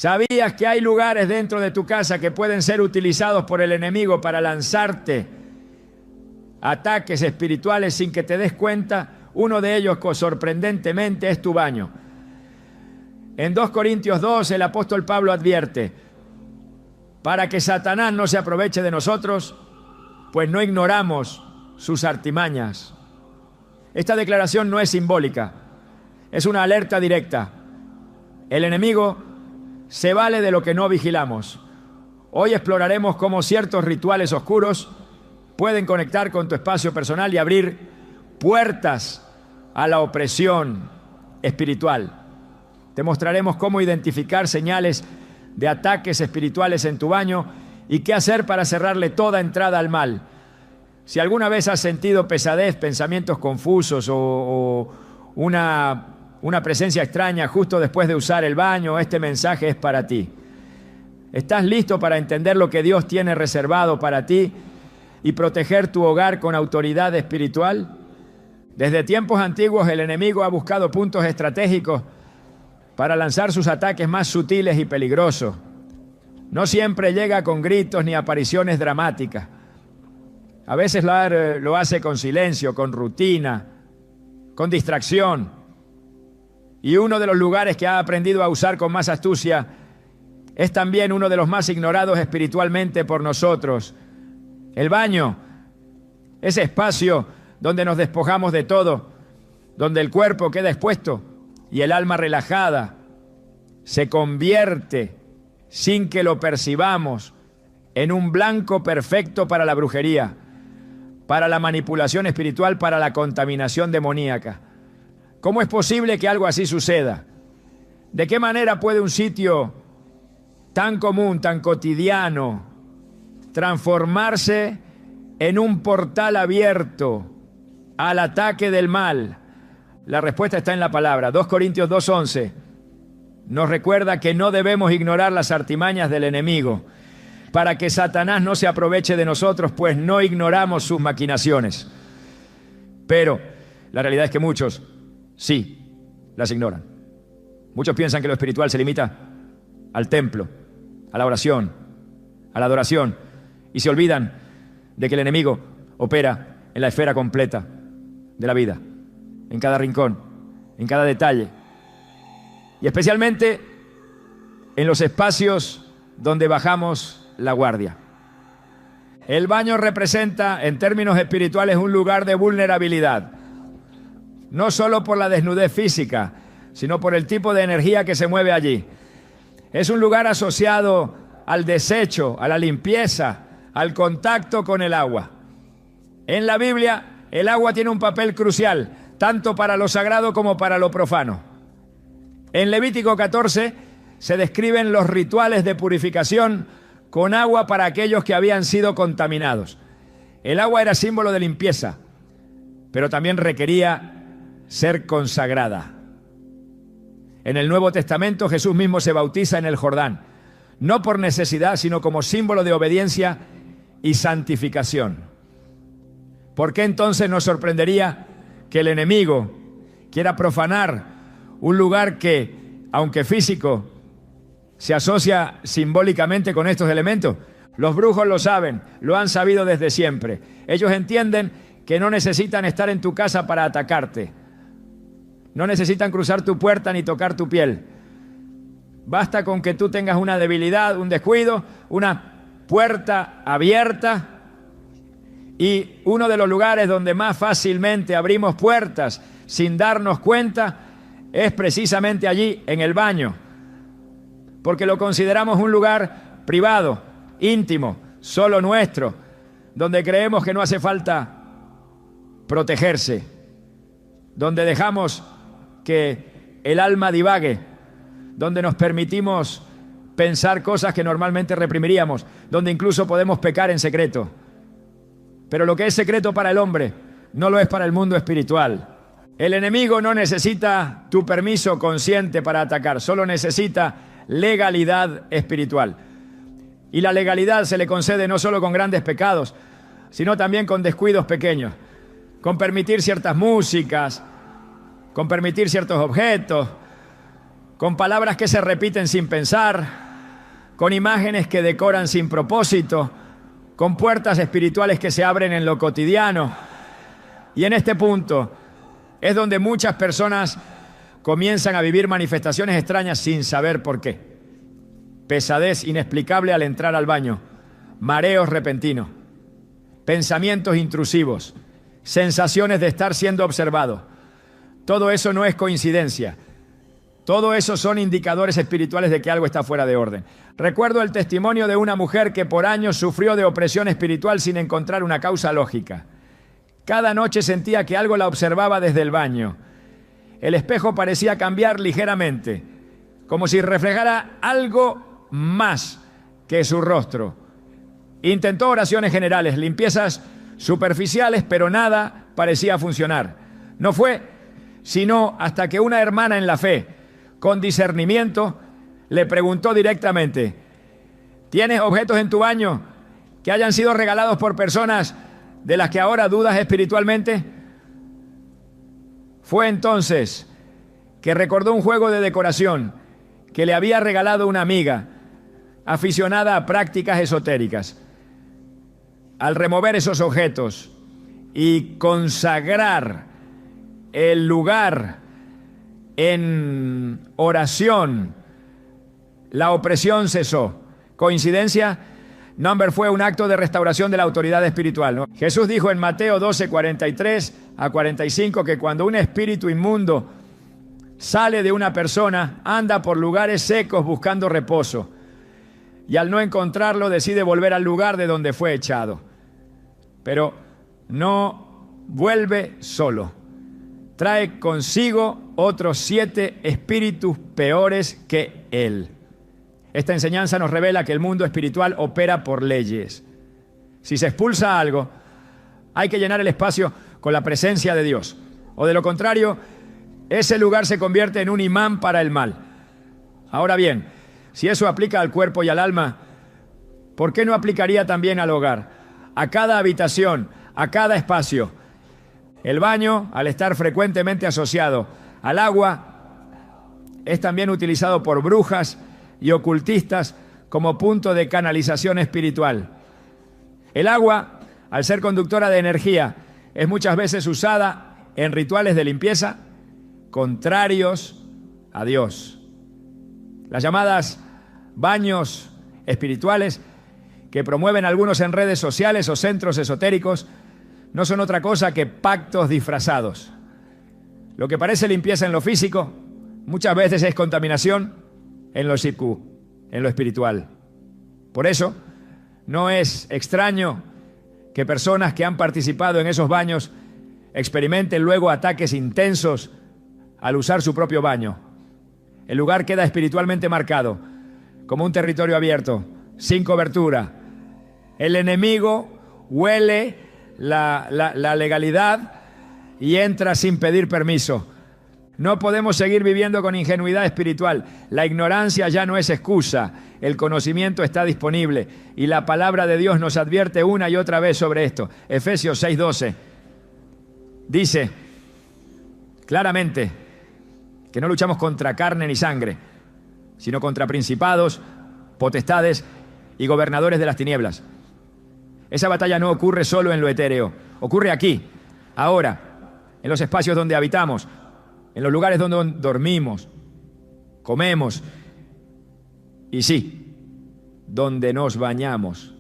¿Sabías que hay lugares dentro de tu casa que pueden ser utilizados por el enemigo para lanzarte ataques espirituales sin que te des cuenta? Uno de ellos, sorprendentemente, es tu baño. En 2 Corintios 2, el apóstol Pablo advierte: para que Satanás no se aproveche de nosotros, pues no ignoramos sus artimañas. Esta declaración no es simbólica, es una alerta directa. El enemigo se vale de lo que no vigilamos. Hoy exploraremos cómo ciertos rituales oscuros pueden conectar con tu espacio personal y abrir puertas a la opresión espiritual. Te mostraremos cómo identificar señales de ataques espirituales en tu baño y qué hacer para cerrarle toda entrada al mal. Si alguna vez has sentido pesadez, pensamientos confusos o una presencia extraña justo después de usar el baño, este mensaje es para ti. ¿Estás listo para entender lo que Dios tiene reservado para ti y proteger tu hogar con autoridad espiritual? Desde tiempos antiguos el enemigo ha buscado puntos estratégicos para lanzar sus ataques más sutiles y peligrosos. No siempre llega con gritos ni apariciones dramáticas. A veces lo hace con silencio, con rutina, con distracción. Y uno de los lugares que ha aprendido a usar con más astucia es también uno de los más ignorados espiritualmente por nosotros: el baño. Ese espacio donde nos despojamos de todo, donde el cuerpo queda expuesto y el alma relajada, se convierte, sin que lo percibamos, en un blanco perfecto para la brujería, para la manipulación espiritual, para la contaminación demoníaca. ¿Cómo es posible que algo así suceda? ¿De qué manera puede un sitio tan común, tan cotidiano, transformarse en un portal abierto al ataque del mal? La respuesta está en la palabra. 2 Corintios 2:11 nos recuerda que no debemos ignorar las artimañas del enemigo, para que Satanás no se aproveche de nosotros, pues no ignoramos sus maquinaciones. Pero la realidad es que muchos sí las ignoran. Muchos piensan que lo espiritual se limita al templo, a la oración, a la adoración, y se olvidan de que el enemigo opera en la esfera completa de la vida, en cada rincón, en cada detalle, y especialmente en los espacios donde bajamos la guardia. El baño representa, en términos espirituales, un lugar de vulnerabilidad, no solo por la desnudez física, sino por el tipo de energía que se mueve allí. Es un lugar asociado al desecho, a la limpieza, al contacto con el agua. En la Biblia, el agua tiene un papel crucial, tanto para lo sagrado como para lo profano. En Levítico 14 se describen los rituales de purificación con agua para aquellos que habían sido contaminados. El agua era símbolo de limpieza, pero también requería ser consagrada. En el Nuevo Testamento Jesús mismo se bautiza en el Jordán, no por necesidad, sino como símbolo de obediencia y santificación. ¿Por qué entonces nos sorprendería que el enemigo quiera profanar un lugar que, aunque físico, se asocia simbólicamente con estos elementos? Los brujos lo saben, lo han sabido desde siempre. Ellos entienden que no necesitan estar en tu casa para atacarte. No necesitan cruzar tu puerta ni tocar tu piel. Basta con que tú tengas una debilidad, un descuido, una puerta abierta. Y uno de los lugares donde más fácilmente abrimos puertas sin darnos cuenta es precisamente allí, en el baño. Porque lo consideramos un lugar privado, íntimo, solo nuestro, donde creemos que no hace falta protegerse, donde dejamos que el alma divague, donde nos permitimos pensar cosas que normalmente reprimiríamos, donde incluso podemos pecar en secreto. Pero lo que es secreto para el hombre no lo es para el mundo espiritual. El enemigo no necesita tu permiso consciente para atacar, solo necesita legalidad espiritual. Y la legalidad se le concede no solo con grandes pecados, sino también con descuidos pequeños, con permitir ciertas músicas, con permitir ciertos objetos, con palabras que se repiten sin pensar, con imágenes que decoran sin propósito, con puertas espirituales que se abren en lo cotidiano. Y en este punto es donde muchas personas comienzan a vivir manifestaciones extrañas sin saber por qué. Pesadez inexplicable al entrar al baño, mareos repentinos, pensamientos intrusivos, sensaciones de estar siendo observado. Todo eso no es coincidencia. Todo eso son indicadores espirituales de que algo está fuera de orden. Recuerdo el testimonio de una mujer que por años sufrió de opresión espiritual sin encontrar una causa lógica. Cada noche sentía que algo la observaba desde el baño. El espejo parecía cambiar ligeramente, como si reflejara algo más que su rostro. Intentó oraciones generales, limpiezas superficiales, pero nada parecía funcionar. No fue sino hasta que una hermana en la fe, con discernimiento, le preguntó directamente: ¿tienes objetos en tu baño que hayan sido regalados por personas de las que ahora dudas espiritualmente? Fue entonces que recordó un juego de decoración que le había regalado una amiga aficionada a prácticas esotéricas. Al remover esos objetos y consagrar el lugar en oración, la opresión cesó. ¿Coincidencia? No, fue un acto de restauración de la autoridad espiritual, ¿no? Jesús dijo en Mateo 12, 43 a 45 que cuando un espíritu inmundo sale de una persona, anda por lugares secos buscando reposo, y al no encontrarlo decide volver al lugar de donde fue echado. Pero no vuelve solo. Trae consigo otros 7 espíritus peores que él. Esta enseñanza nos revela que el mundo espiritual opera por leyes. Si se expulsa algo, hay que llenar el espacio con la presencia de Dios. O de lo contrario, ese lugar se convierte en un imán para el mal. Ahora bien, si eso aplica al cuerpo y al alma, ¿por qué no aplicaría también al hogar? A cada habitación, a cada espacio. El baño, al estar frecuentemente asociado al agua, es también utilizado por brujas y ocultistas como punto de canalización espiritual. El agua, al ser conductora de energía, es muchas veces usada en rituales de limpieza contrarios a Dios. Las llamadas baños espirituales que promueven algunos en redes sociales o centros esotéricos no son otra cosa que pactos disfrazados. Lo que parece limpieza en lo físico muchas veces es contaminación en lo psíquico, en lo espiritual. Por eso, no es extraño que personas que han participado en esos baños experimenten luego ataques intensos al usar su propio baño. El lugar queda espiritualmente marcado como un territorio abierto, sin cobertura. El enemigo huele la legalidad y entra sin pedir permiso. No podemos seguir viviendo con ingenuidad espiritual. La ignorancia ya no es excusa. El conocimiento está disponible y la palabra de Dios nos advierte una y otra vez sobre esto. Efesios 6:12 dice claramente que no luchamos contra carne ni sangre, sino contra principados, potestades y gobernadores de las tinieblas. Esa batalla no ocurre solo en lo etéreo, ocurre aquí, ahora, en los espacios donde habitamos, en los lugares donde dormimos, comemos y sí, donde nos bañamos.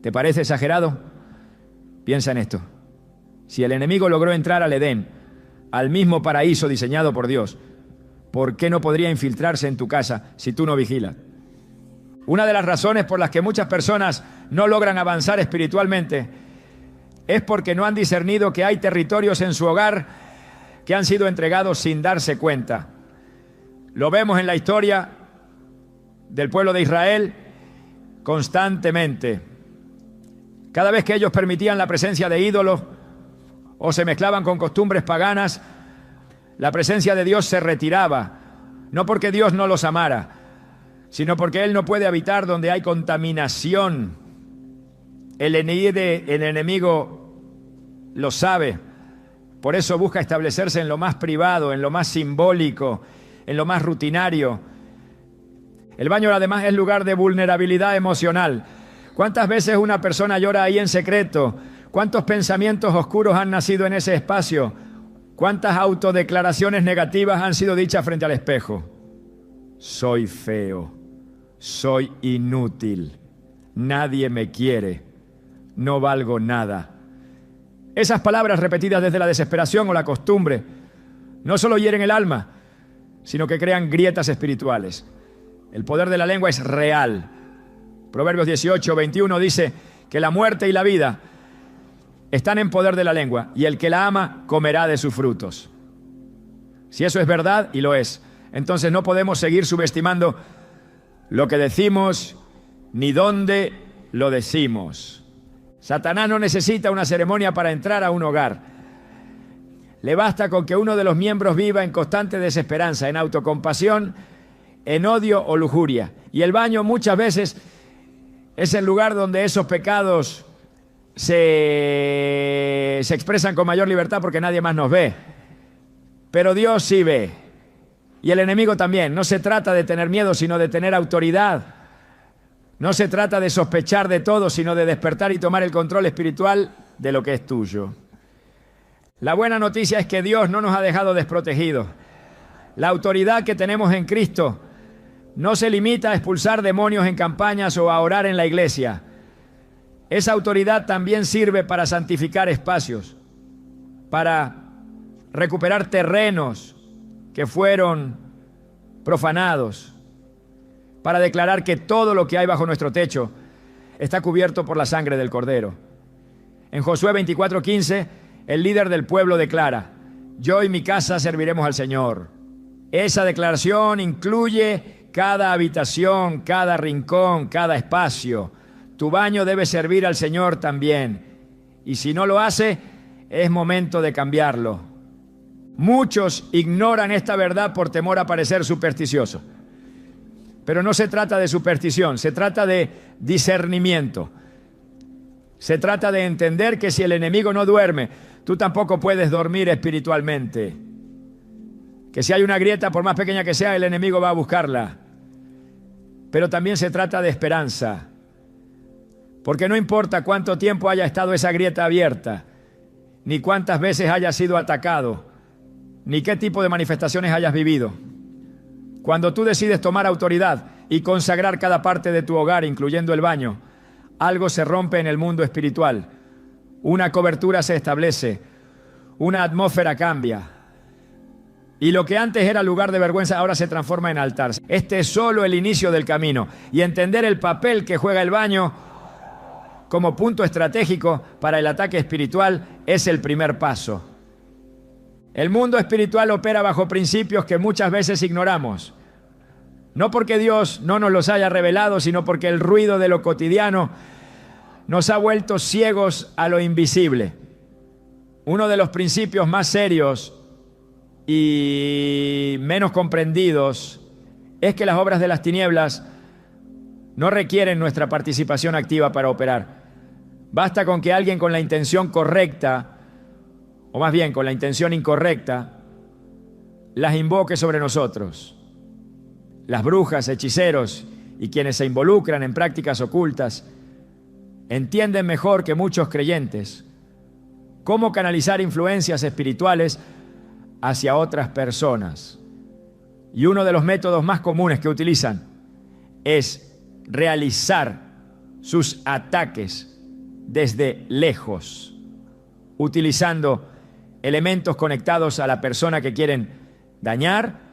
¿Te parece exagerado? Piensa en esto. Si el enemigo logró entrar al Edén, al mismo paraíso diseñado por Dios, ¿por qué no podría infiltrarse en tu casa si tú no vigilas? Una de las razones por las que muchas personas no logran avanzar espiritualmente es porque no han discernido que hay territorios en su hogar que han sido entregados sin darse cuenta. Lo vemos en la historia del pueblo de Israel constantemente. Cada vez que ellos permitían la presencia de ídolos o se mezclaban con costumbres paganas, la presencia de Dios se retiraba, no porque Dios no los amara, sino porque Él no puede habitar donde hay contaminación. El enemigo lo sabe, por eso busca establecerse en lo más privado, en lo más simbólico, en lo más rutinario. El baño además es lugar de vulnerabilidad emocional. ¿Cuántas veces una persona llora ahí en secreto? ¿Cuántos pensamientos oscuros han nacido en ese espacio? ¿Cuántas autodeclaraciones negativas han sido dichas frente al espejo? Soy feo, soy inútil, nadie me quiere, no valgo nada. Esas palabras repetidas desde la desesperación o la costumbre no solo hieren el alma, sino que crean grietas espirituales. El poder de la lengua es real. Proverbios 18:21 dice que la muerte y la vida están en poder de la lengua, y el que la ama comerá de sus frutos. Si eso es verdad, y lo es, entonces no podemos seguir subestimando lo que decimos ni dónde lo decimos. Satanás no necesita una ceremonia para entrar a un hogar. Le basta con que uno de los miembros viva en constante desesperanza, en autocompasión, en odio o lujuria. Y el baño muchas veces es el lugar donde esos pecados se expresan con mayor libertad porque nadie más nos ve. Pero Dios sí ve. Y el enemigo también. No se trata de tener miedo, sino de tener autoridad. No se trata de sospechar de todo, sino de despertar y tomar el control espiritual de lo que es tuyo. La buena noticia es que Dios no nos ha dejado desprotegidos. La autoridad que tenemos en Cristo no se limita a expulsar demonios en campañas o a orar en la iglesia. Esa autoridad también sirve para santificar espacios, para recuperar terrenos que fueron profanados, para declarar que todo lo que hay bajo nuestro techo está cubierto por la sangre del Cordero. En Josué 24:15, el líder del pueblo declara: yo y mi casa serviremos al Señor. Esa declaración incluye cada habitación, cada rincón, cada espacio. Tu baño debe servir al Señor también. Y si no lo hace, es momento de cambiarlo. Muchos ignoran esta verdad por temor a parecer supersticioso. Pero no se trata de superstición, se trata de discernimiento. Se trata de entender que si el enemigo no duerme, tú tampoco puedes dormir espiritualmente. Que si hay una grieta, por más pequeña que sea, el enemigo va a buscarla. Pero también se trata de esperanza. Porque no importa cuánto tiempo haya estado esa grieta abierta, ni cuántas veces hayas sido atacado, ni qué tipo de manifestaciones hayas vivido. Cuando tú decides tomar autoridad y consagrar cada parte de tu hogar, incluyendo el baño, algo se rompe en el mundo espiritual. Una cobertura se establece, una atmósfera cambia. Y lo que antes era lugar de vergüenza ahora se transforma en altar. Este es solo el inicio del camino. Y entender el papel que juega el baño como punto estratégico para el ataque espiritual es el primer paso. El mundo espiritual opera bajo principios que muchas veces ignoramos. No porque Dios no nos los haya revelado, sino porque el ruido de lo cotidiano nos ha vuelto ciegos a lo invisible. Uno de los principios más serios y menos comprendidos es que las obras de las tinieblas no requieren nuestra participación activa para operar. Basta con que alguien con la intención correcta, o más bien con la intención incorrecta, las invoque sobre nosotros. Las brujas, hechiceros y quienes se involucran en prácticas ocultas entienden mejor que muchos creyentes cómo canalizar influencias espirituales hacia otras personas. Y uno de los métodos más comunes que utilizan es realizar sus ataques desde lejos, utilizando elementos conectados a la persona que quieren dañar,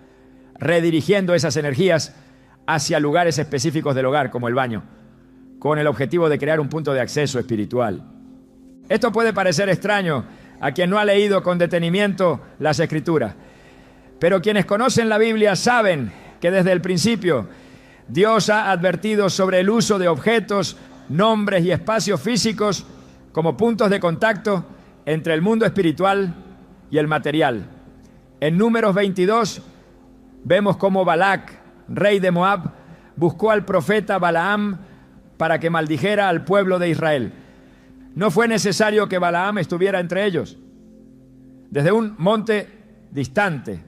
redirigiendo esas energías hacia lugares específicos del hogar, como el baño, con el objetivo de crear un punto de acceso espiritual. Esto puede parecer extraño a quien no ha leído con detenimiento las Escrituras, pero quienes conocen la Biblia saben que desde el principio Dios ha advertido sobre el uso de objetos, nombres y espacios físicos como puntos de contacto entre el mundo espiritual y el material. En Números 22 vemos cómo Balac, rey de Moab, buscó al profeta Balaam para que maldijera al pueblo de Israel. No fue necesario que Balaam estuviera entre ellos. Desde un monte distante,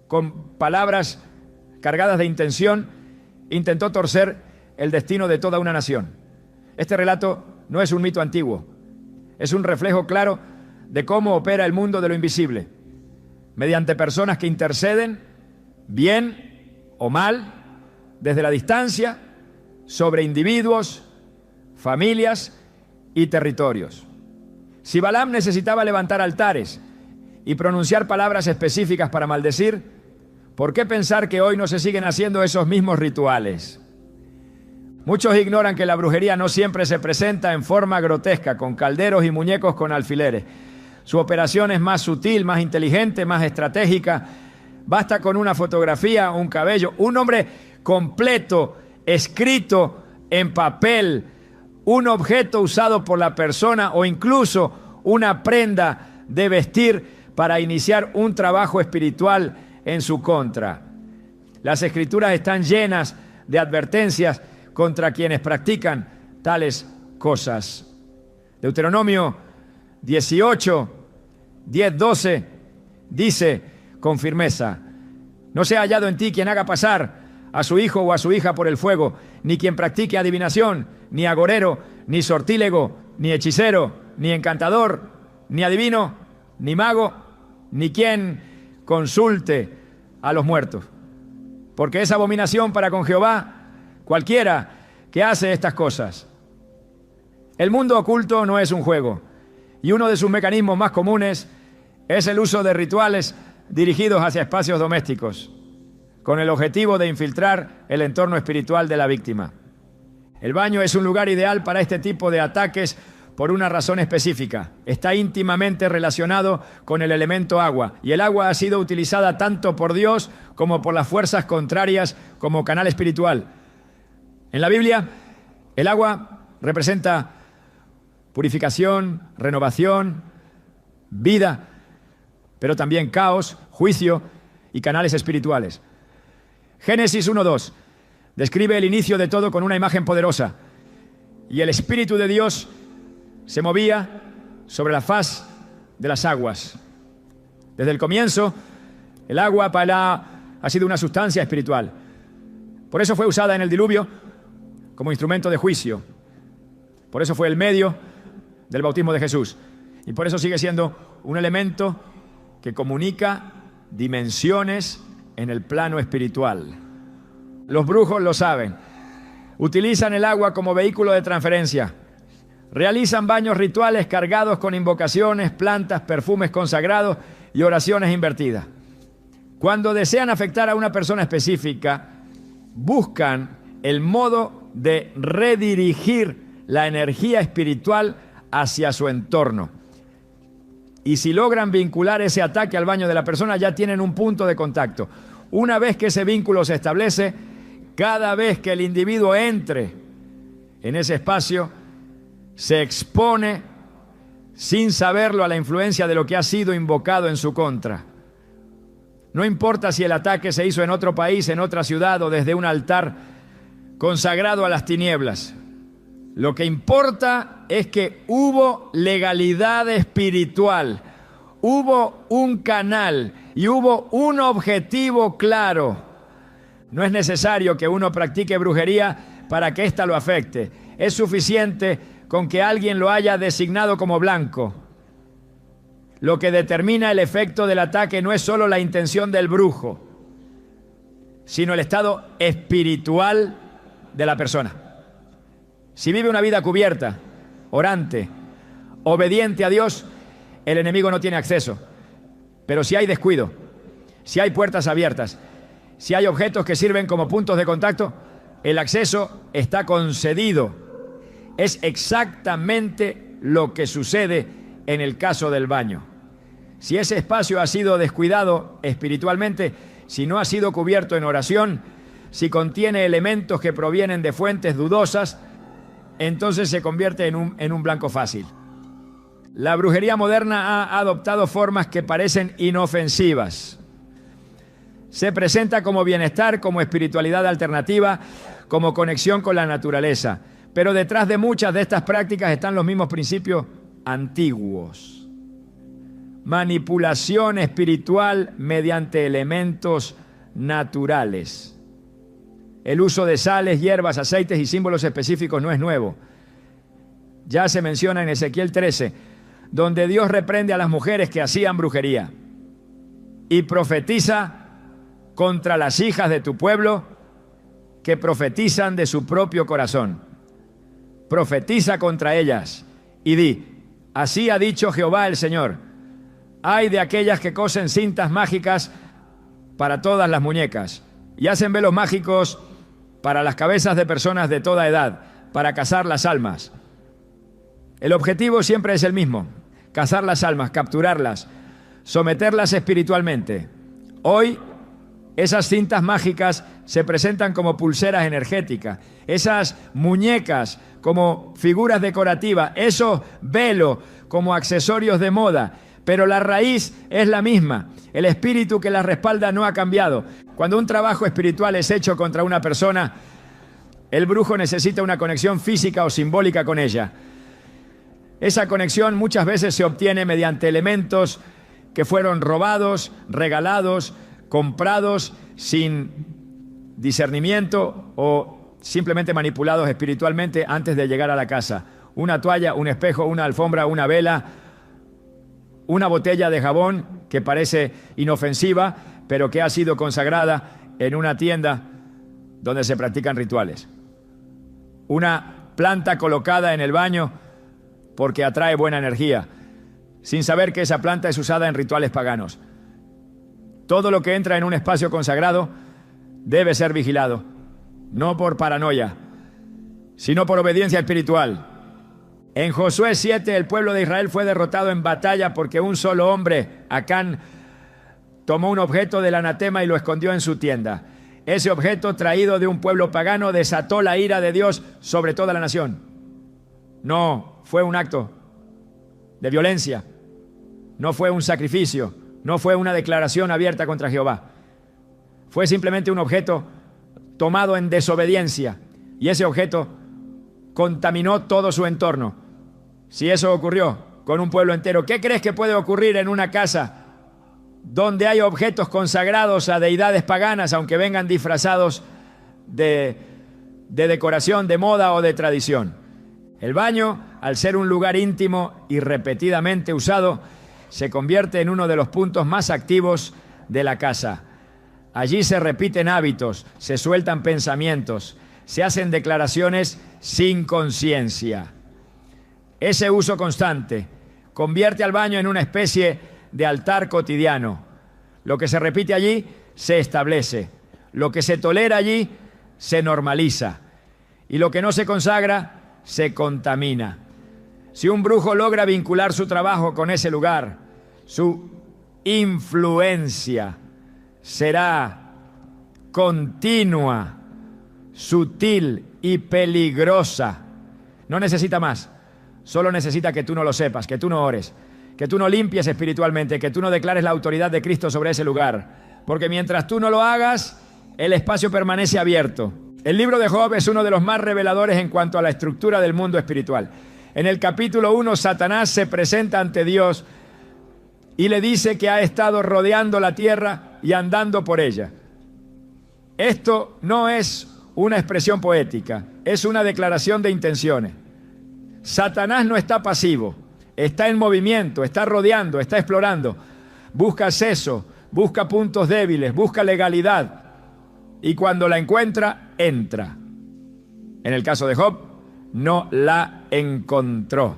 con palabras cargadas de intención, intentó torcer el destino de toda una nación. Este relato no es un mito antiguo, es un reflejo claro de cómo opera el mundo de lo invisible, mediante personas que interceden, bien o mal, desde la distancia, sobre individuos, familias y territorios. Si Balaam necesitaba levantar altares y pronunciar palabras específicas para maldecir, ¿por qué pensar que hoy no se siguen haciendo esos mismos rituales? Muchos ignoran que la brujería no siempre se presenta en forma grotesca, con calderos y muñecos con alfileres. Su operación es más sutil, más inteligente, más estratégica. Basta con una fotografía, un cabello, un nombre completo, escrito en papel, un objeto usado por la persona o incluso una prenda de vestir para iniciar un trabajo espiritual en su contra. Las Escrituras están llenas de advertencias contra quienes practican tales cosas. Deuteronomio 18, 10, 12 dice con firmeza: no sea hallado en ti quien haga pasar a su hijo o a su hija por el fuego, ni quien practique adivinación, ni agorero, ni sortílego, ni hechicero, ni encantador, ni adivino, ni mago, ni quien consulte a los muertos. Porque es abominación para con Jehová cualquiera que hace estas cosas. El mundo oculto no es un juego, y uno de sus mecanismos más comunes es el uso de rituales dirigidos hacia espacios domésticos, con el objetivo de infiltrar el entorno espiritual de la víctima. El baño es un lugar ideal para este tipo de ataques por una razón específica. Está íntimamente relacionado con el elemento agua, y el agua ha sido utilizada tanto por Dios como por las fuerzas contrarias como canal espiritual. En la Biblia, el agua representa purificación, renovación, vida, pero también caos, juicio y canales espirituales. Génesis 1:2 describe el inicio de todo con una imagen poderosa. Y el Espíritu de Dios se movía sobre la faz de las aguas. Desde el comienzo, el agua ha sido una sustancia espiritual. Por eso fue usada en el diluvio como instrumento de juicio. Por eso fue el medio del bautismo de Jesús. Y por eso sigue siendo un elemento que comunica dimensiones en el plano espiritual. Los brujos lo saben. Utilizan el agua como vehículo de transferencia. Realizan baños rituales cargados con invocaciones, plantas, perfumes consagrados y oraciones invertidas. Cuando desean afectar a una persona específica, buscan el modo de redirigir la energía espiritual hacia su entorno. Y si logran vincular ese ataque al baño de la persona, ya tienen un punto de contacto. Una vez que ese vínculo se establece, cada vez que el individuo entre en ese espacio, se expone sin saberlo a la influencia de lo que ha sido invocado en su contra. No importa si el ataque se hizo en otro país, en otra ciudad o desde un altar consagrado a las tinieblas. Lo que importa es que hubo legalidad espiritual, hubo un canal y hubo un objetivo claro. No es necesario que uno practique brujería para que ésta lo afecte. Es suficiente con que alguien lo haya designado como blanco. Lo que determina el efecto del ataque no es solo la intención del brujo, sino el estado espiritual de la persona. Si vive una vida cubierta, orante, obediente a Dios, el enemigo no tiene acceso. Pero si hay descuido, si hay puertas abiertas, si hay objetos que sirven como puntos de contacto, el acceso está concedido. Es exactamente lo que sucede en el caso del baño. Si ese espacio ha sido descuidado espiritualmente, si no ha sido cubierto en oración, si contiene elementos que provienen de fuentes dudosas, entonces se convierte en un blanco fácil. La brujería moderna ha adoptado formas que parecen inofensivas. Se presenta como bienestar, como espiritualidad alternativa, como conexión con la naturaleza. Pero detrás de muchas de estas prácticas están los mismos principios antiguos. manipulación espiritual mediante elementos naturales. El uso de sales, hierbas, aceites y símbolos específicos no es nuevo. Ya se menciona en Ezequiel 13, donde Dios reprende a las mujeres que hacían brujería y profetiza contra las hijas de tu pueblo que profetizan de su propio corazón. Profetiza contra ellas y di: así ha dicho Jehová el Señor, ay de aquellas que cosen cintas mágicas para todas las muñecas y hacen velos mágicos para las cabezas de personas de toda edad, para cazar las almas. El objetivo siempre es el mismo: cazar las almas, capturarlas, someterlas espiritualmente. Hoy, esas cintas mágicas se presentan como pulseras energéticas, esas muñecas como figuras decorativas, esos velos como accesorios de moda, pero la raíz es la misma. El espíritu que las respalda no ha cambiado. Cuando un trabajo espiritual es hecho contra una persona, el brujo necesita una conexión física o simbólica con ella. Esa conexión muchas veces se obtiene mediante elementos que fueron robados, regalados, comprados sin discernimiento o simplemente manipulados espiritualmente antes de llegar a la casa. Una toalla, un espejo, una alfombra, una vela, una botella de jabón que parece inofensiva, pero que ha sido consagrada en una tienda donde se practican rituales. Una planta colocada en el baño porque atrae buena energía, sin saber que esa planta es usada en rituales paganos. Todo lo que entra en un espacio consagrado debe ser vigilado, no por paranoia, sino por obediencia espiritual. En Josué 7, el pueblo de Israel fue derrotado en batalla porque un solo hombre, Acán, tomó un objeto del anatema y lo escondió en su tienda. Ese objeto, traído de un pueblo pagano, desató la ira de Dios sobre toda la nación. No fue un acto de violencia, no fue un sacrificio, no fue una declaración abierta contra Jehová. Fue simplemente un objeto tomado en desobediencia, y ese objeto contaminó todo su entorno. Si eso ocurrió con un pueblo entero, ¿qué crees que puede ocurrir en una casa donde hay objetos consagrados a deidades paganas, aunque vengan disfrazados de decoración, de moda o de tradición? El baño, al ser un lugar íntimo y repetidamente usado, se convierte en uno de los puntos más activos de la casa. Allí se repiten hábitos, se sueltan pensamientos, se hacen declaraciones sin conciencia. Ese uso constante convierte al baño en una especie de altar cotidiano. Lo que se repite allí se establece, lo que se tolera allí se normaliza y lo que no se consagra se contamina. Si un brujo logra vincular su trabajo con ese lugar, su influencia será continua, sutil y peligrosa. No necesita más, solo necesita que tú no lo sepas, que tú no ores, que tú no limpies espiritualmente, que tú no declares la autoridad de Cristo sobre ese lugar. Porque mientras tú no lo hagas, el espacio permanece abierto. El libro de Job es uno de los más reveladores en cuanto a la estructura del mundo espiritual. En el capítulo 1, Satanás se presenta ante Dios y le dice que ha estado rodeando la tierra y andando por ella. Esto no es una expresión poética, es una declaración de intenciones. Satanás no está pasivo, está en movimiento, está rodeando, está explorando. Busca acceso, busca puntos débiles, busca legalidad. Y cuando la encuentra, entra. En el caso de Job, no la encontró.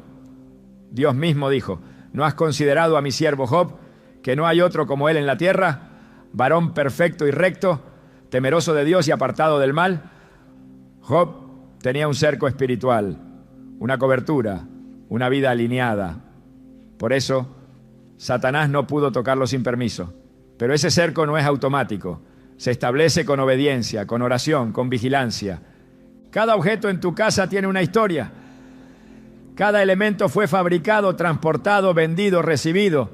Dios mismo dijo: ¿no has considerado a mi siervo Job, que no hay otro como él en la tierra, varón perfecto y recto, temeroso de Dios y apartado del mal? Job tenía un cerco espiritual, una cobertura, una vida alineada. Por eso, Satanás no pudo tocarlo sin permiso. Pero ese cerco no es automático. Se establece con obediencia, con oración, con vigilancia. Cada objeto en tu casa tiene una historia. Cada elemento fue fabricado, transportado, vendido, recibido.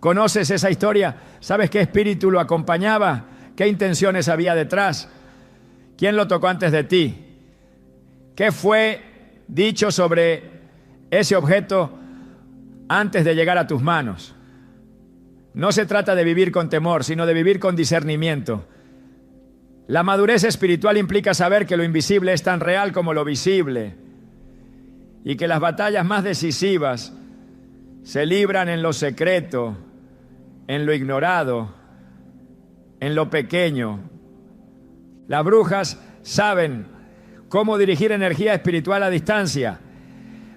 ¿Conoces esa historia? ¿Sabes qué espíritu lo acompañaba? ¿Qué intenciones había detrás? ¿Quién lo tocó antes de ti? ¿Qué fue dicho sobre ese objeto antes de llegar a tus manos. No se trata de vivir con temor, sino de vivir con discernimiento. La madurez espiritual implica saber que lo invisible es tan real como lo visible y que las batallas más decisivas se libran en lo secreto, en lo ignorado, en lo pequeño. Las brujas saben cómo dirigir energía espiritual a distancia,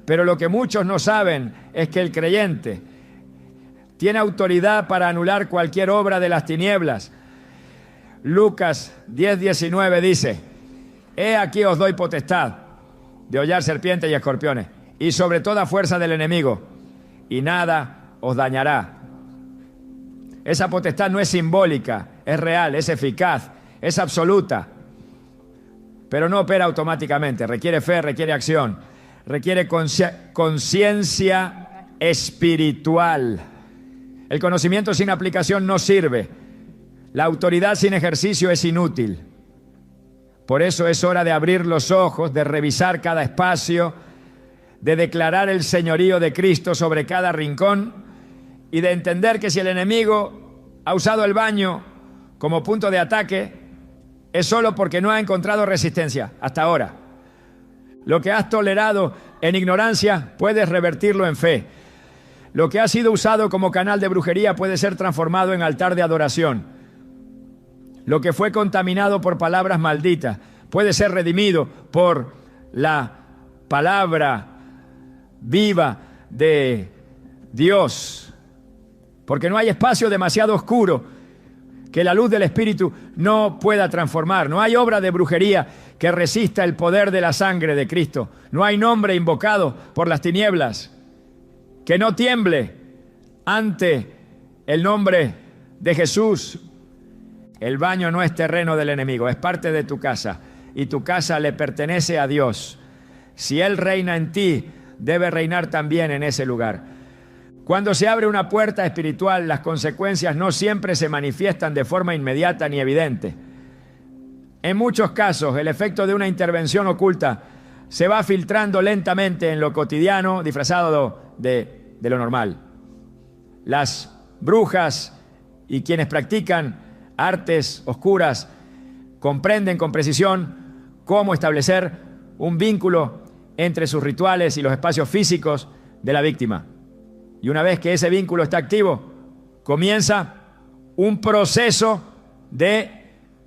pero lo que muchos no saben es que el creyente tiene autoridad para anular cualquier obra de las tinieblas. Lucas 10:19 dice: he aquí os doy potestad de hollar serpientes y escorpiones, y sobre toda fuerza del enemigo, y nada os dañará. Esa potestad no es simbólica, es real, es eficaz, es absoluta, pero no opera automáticamente. Requiere fe, requiere acción, requiere conciencia espiritual. El conocimiento sin aplicación no sirve. La autoridad sin ejercicio es inútil. Por eso es hora de abrir los ojos, de revisar cada espacio, de declarar el señorío de Cristo sobre cada rincón y de entender que si el enemigo ha usado el baño como punto de ataque, es solo porque no ha encontrado resistencia hasta ahora. Lo que has tolerado en ignorancia, puedes revertirlo en fe. Lo que ha sido usado como canal de brujería puede ser transformado en altar de adoración. Lo que fue contaminado por palabras malditas puede ser redimido por la palabra viva de Dios. Porque no hay espacio demasiado oscuro que la luz del Espíritu no pueda transformar. No hay obra de brujería que resista el poder de la sangre de Cristo. No hay nombre invocado por las tinieblas que no tiemble ante el nombre de Jesús. El baño no es terreno del enemigo, es parte de tu casa, y tu casa le pertenece a Dios. Si Él reina en ti, debe reinar también en ese lugar. Cuando se abre una puerta espiritual, las consecuencias no siempre se manifiestan de forma inmediata ni evidente. En muchos casos, el efecto de una intervención oculta se va filtrando lentamente en lo cotidiano, disfrazado de lo normal. Las brujas y quienes practican artes oscuras comprenden con precisión cómo establecer un vínculo entre sus rituales y los espacios físicos de la víctima. Y una vez que ese vínculo está activo, comienza un proceso de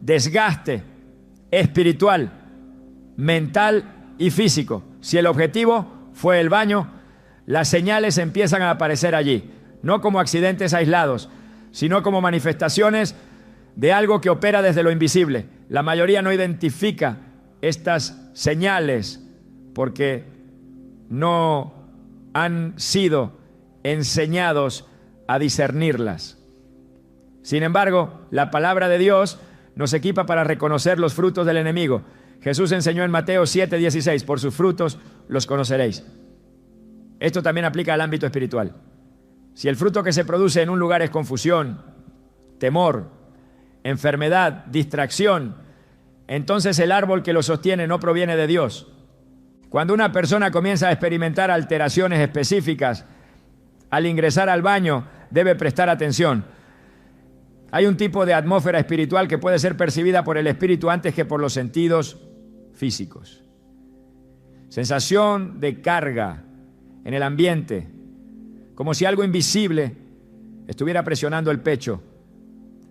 desgaste espiritual, mental y físico. Si el objetivo fue el baño, las señales empiezan a aparecer allí, no como accidentes aislados, sino como manifestaciones de algo que opera desde lo invisible. La mayoría no identifica estas señales porque no han sido enseñados a discernirlas. Sin embargo, la palabra de Dios nos equipa para reconocer los frutos del enemigo. Jesús enseñó en Mateo 7:16: por sus frutos los conoceréis. Esto también aplica al ámbito espiritual. Si el fruto que se produce en un lugar es confusión, temor, enfermedad, distracción, entonces el árbol que lo sostiene no proviene de Dios. Cuando una persona comienza a experimentar alteraciones específicas al ingresar al baño, debe prestar atención. Hay un tipo de atmósfera espiritual que puede ser percibida por el espíritu antes que por los sentidos físicos. Sensación de carga en el ambiente, como si algo invisible estuviera presionando el pecho.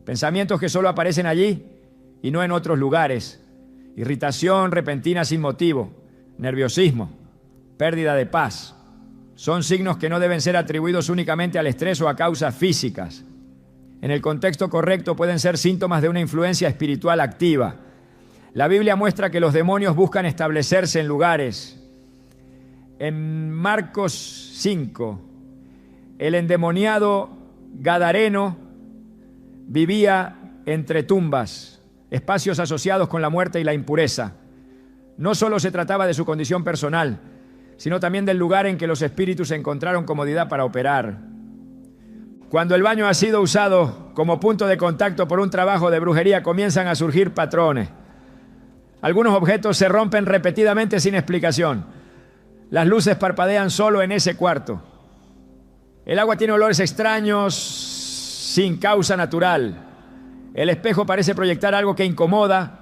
Pensamientos que solo aparecen allí y no en otros lugares. Irritación repentina sin motivo, nerviosismo, pérdida de paz. Son signos que no deben ser atribuidos únicamente al estrés o a causas físicas. En el contexto correcto pueden ser síntomas de una influencia espiritual activa. La Biblia muestra que los demonios buscan establecerse en lugares. En Marcos 5, el endemoniado gadareno vivía entre tumbas, espacios asociados con la muerte y la impureza. No solo se trataba de su condición personal, sino también del lugar en que los espíritus encontraron comodidad para operar. Cuando el baño ha sido usado como punto de contacto por un trabajo de brujería, comienzan a surgir patrones. Algunos objetos se rompen repetidamente sin explicación. Las luces parpadean solo en ese cuarto. El agua tiene olores extraños sin causa natural. El espejo parece proyectar algo que incomoda,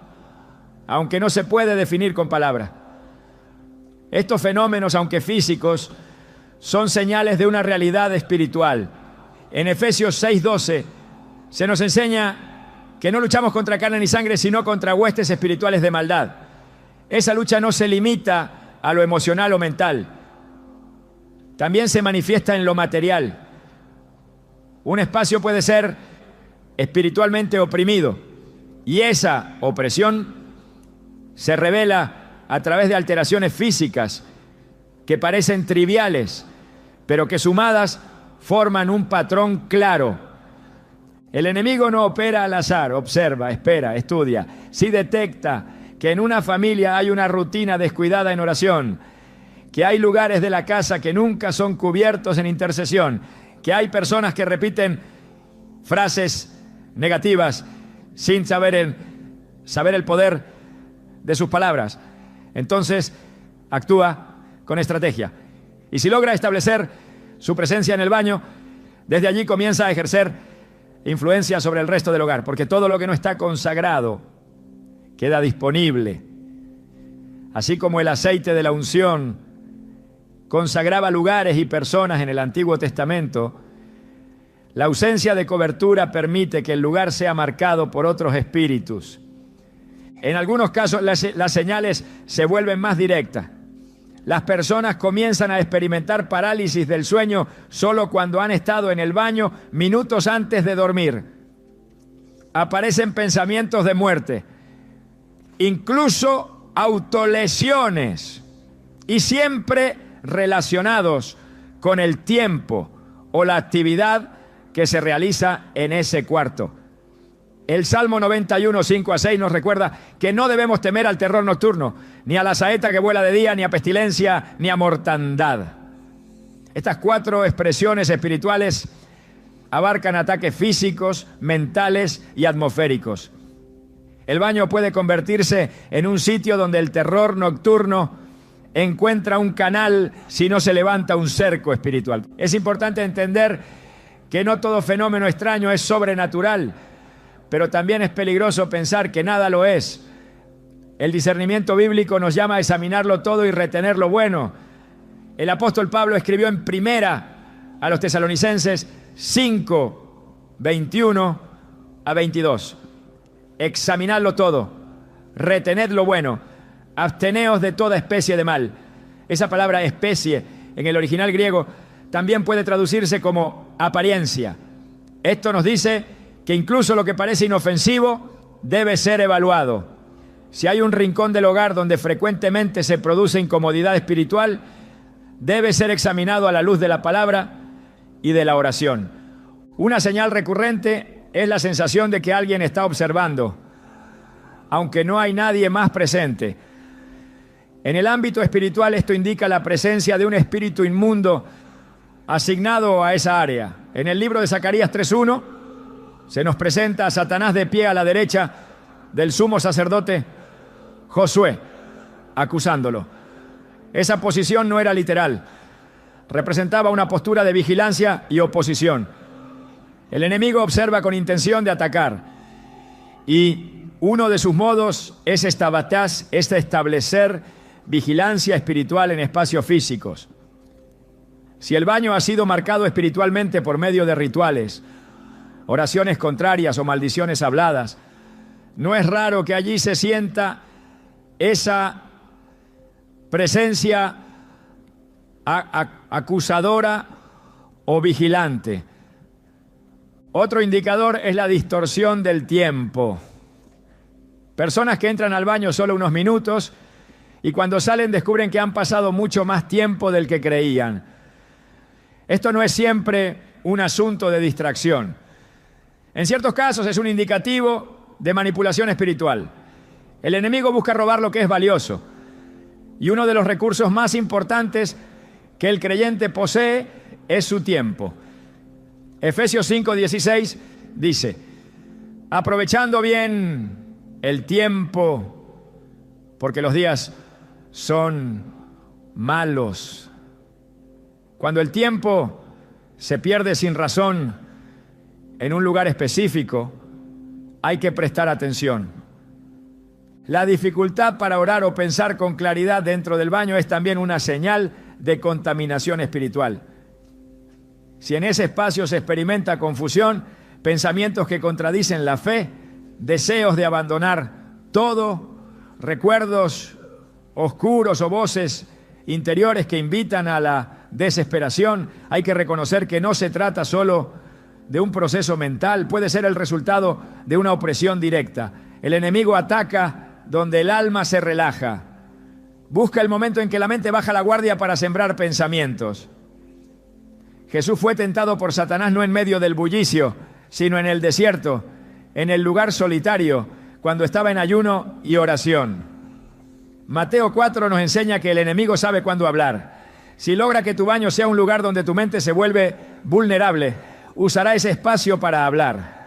aunque no se puede definir con palabras. Estos fenómenos, aunque físicos, son señales de una realidad espiritual. En Efesios 6:12 se nos enseña que no luchamos contra carne ni sangre, sino contra huestes espirituales de maldad. Esa lucha no se limita a lo emocional o mental. También se manifiesta en lo material. Un espacio puede ser espiritualmente oprimido y esa opresión se revela a través de alteraciones físicas que parecen triviales, pero que sumadas forman un patrón claro. El enemigo no opera al azar, observa, espera, estudia. Si detecta que en una familia hay una rutina descuidada en oración, que hay lugares de la casa que nunca son cubiertos en intercesión, que hay personas que repiten frases negativas sin saber el poder de sus palabras, entonces actúa con estrategia. Y si logra establecer su presencia en el baño, desde allí comienza a ejercer influencia sobre el resto del hogar, porque todo lo que no está consagrado queda disponible. Así como el aceite de la unción consagraba lugares y personas en el Antiguo Testamento, la ausencia de cobertura permite que el lugar sea marcado por otros espíritus. En algunos casos las señales se vuelven más directas. Las personas comienzan a experimentar parálisis del sueño solo cuando han estado en el baño minutos antes de dormir. Aparecen pensamientos de muerte, incluso autolesiones, y siempre relacionados con el tiempo o la actividad que se realiza en ese cuarto. El Salmo 91, 5-6 nos recuerda que no debemos temer al terror nocturno, ni a la saeta que vuela de día, ni a pestilencia, ni a mortandad. Estas 4 expresiones espirituales abarcan ataques físicos, mentales y atmosféricos. El baño puede convertirse en un sitio donde el terror nocturno encuentra un canal si no se levanta un cerco espiritual. Es importante entender que no todo fenómeno extraño es sobrenatural, pero también es peligroso pensar que nada lo es. El discernimiento bíblico nos llama a examinarlo todo y retener lo bueno. El apóstol Pablo escribió en primera a los tesalonicenses 5, 21-22. Examinadlo todo, retened lo bueno, absteneos de toda especie de mal. Esa palabra especie en el original griego también puede traducirse como apariencia. Esto nos dice que incluso lo que parece inofensivo debe ser evaluado. Si hay un rincón del hogar donde frecuentemente se produce incomodidad espiritual, debe ser examinado a la luz de la palabra y de la oración. Una señal recurrente es la sensación de que alguien está observando, aunque no hay nadie más presente. En el ámbito espiritual esto indica la presencia de un espíritu inmundo asignado a esa área. En el libro de Zacarías 3:1 se nos presenta a Satanás de pie a la derecha del sumo sacerdote Josué, acusándolo. Esa posición no era literal, representaba una postura de vigilancia y oposición. El enemigo observa con intención de atacar, y uno de sus modos es establecer vigilancia espiritual en espacios físicos. Si el baño ha sido marcado espiritualmente por medio de rituales, oraciones contrarias o maldiciones habladas, no es raro que allí se sienta esa presencia acusadora o vigilante. Otro indicador es la distorsión del tiempo. Personas que entran al baño solo unos minutos y cuando salen descubren que han pasado mucho más tiempo del que creían. Esto no es siempre un asunto de distracción. En ciertos casos es un indicativo de manipulación espiritual. El enemigo busca robar lo que es valioso, y uno de los recursos más importantes que el creyente posee es su tiempo. Efesios 5:16 dice: aprovechando bien el tiempo, porque los días son malos. Cuando el tiempo se pierde sin razón en un lugar específico, hay que prestar atención. La dificultad para orar o pensar con claridad dentro del baño es también una señal de contaminación espiritual. Si en ese espacio se experimenta confusión, pensamientos que contradicen la fe, deseos de abandonar todo, recuerdos oscuros o voces interiores que invitan a la desesperación, hay que reconocer que no se trata solo de un proceso mental, puede ser el resultado de una opresión directa. El enemigo ataca donde el alma se relaja. Busca el momento en que la mente baja la guardia para sembrar pensamientos. Jesús fue tentado por Satanás no en medio del bullicio, sino en el desierto, en el lugar solitario, cuando estaba en ayuno y oración. Mateo 4 nos enseña que el enemigo sabe cuándo hablar. Si logra que tu baño sea un lugar donde tu mente se vuelve vulnerable, usará ese espacio para hablar.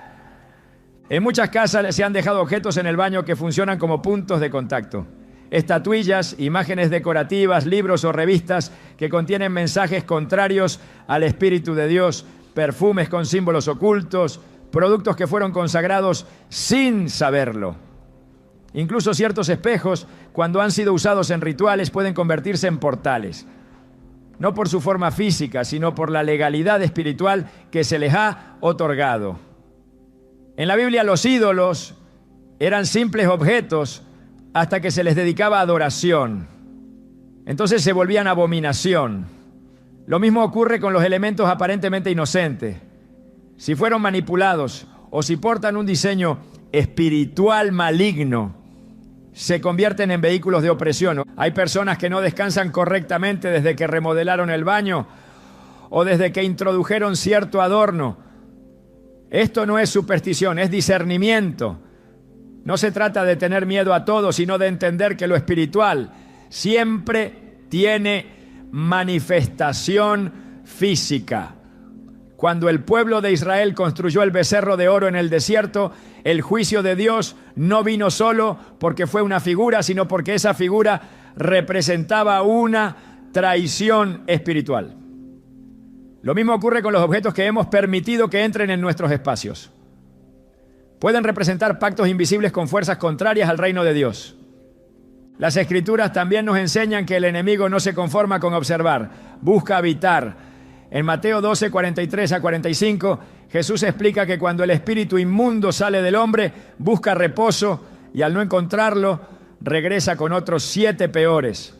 En muchas casas se han dejado objetos en el baño que funcionan como puntos de contacto. Estatuillas, imágenes decorativas, libros o revistas que contienen mensajes contrarios al Espíritu de Dios, perfumes con símbolos ocultos, productos que fueron consagrados sin saberlo. Incluso ciertos espejos, cuando han sido usados en rituales, pueden convertirse en portales. No por su forma física, sino por la legalidad espiritual que se les ha otorgado. En la Biblia los ídolos eran simples objetos hasta que se les dedicaba adoración. Entonces se volvían abominación. Lo mismo ocurre con los elementos aparentemente inocentes. Si fueron manipulados o si portan un diseño espiritual maligno, se convierten en vehículos de opresión. Hay personas que no descansan correctamente desde que remodelaron el baño o desde que introdujeron cierto adorno. Esto no es superstición, es discernimiento. No se trata de tener miedo a todo, sino de entender que lo espiritual siempre tiene manifestación física. Cuando el pueblo de Israel construyó el becerro de oro en el desierto, el juicio de Dios no vino solo porque fue una figura, sino porque esa figura representaba una traición espiritual. Lo mismo ocurre con los objetos que hemos permitido que entren en nuestros espacios. Pueden representar pactos invisibles con fuerzas contrarias al reino de Dios. Las Escrituras también nos enseñan que el enemigo no se conforma con observar, busca habitar. En Mateo 12, 43 a 45, Jesús explica que cuando el espíritu inmundo sale del hombre, busca reposo y al no encontrarlo, regresa con otros 7 peores.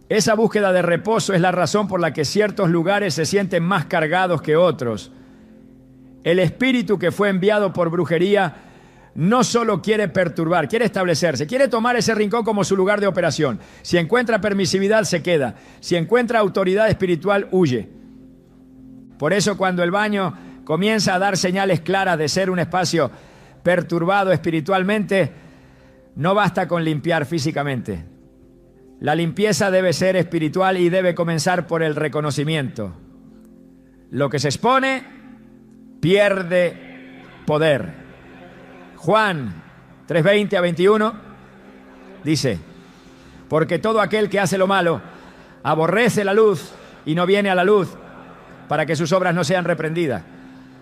Esa búsqueda de reposo es la razón por la que ciertos lugares se sienten más cargados que otros. El espíritu que fue enviado por brujería no solo quiere perturbar, quiere establecerse, quiere tomar ese rincón como su lugar de operación. Si encuentra permisividad, se queda. Si encuentra autoridad espiritual, huye. Por eso, cuando el baño comienza a dar señales claras de ser un espacio perturbado espiritualmente, no basta con limpiar físicamente. La limpieza debe ser espiritual y debe comenzar por el reconocimiento. Lo que se expone pierde poder. Juan 3:20 a 21 dice: porque todo aquel que hace lo malo aborrece la luz y no viene a la luz para que sus obras no sean reprendidas.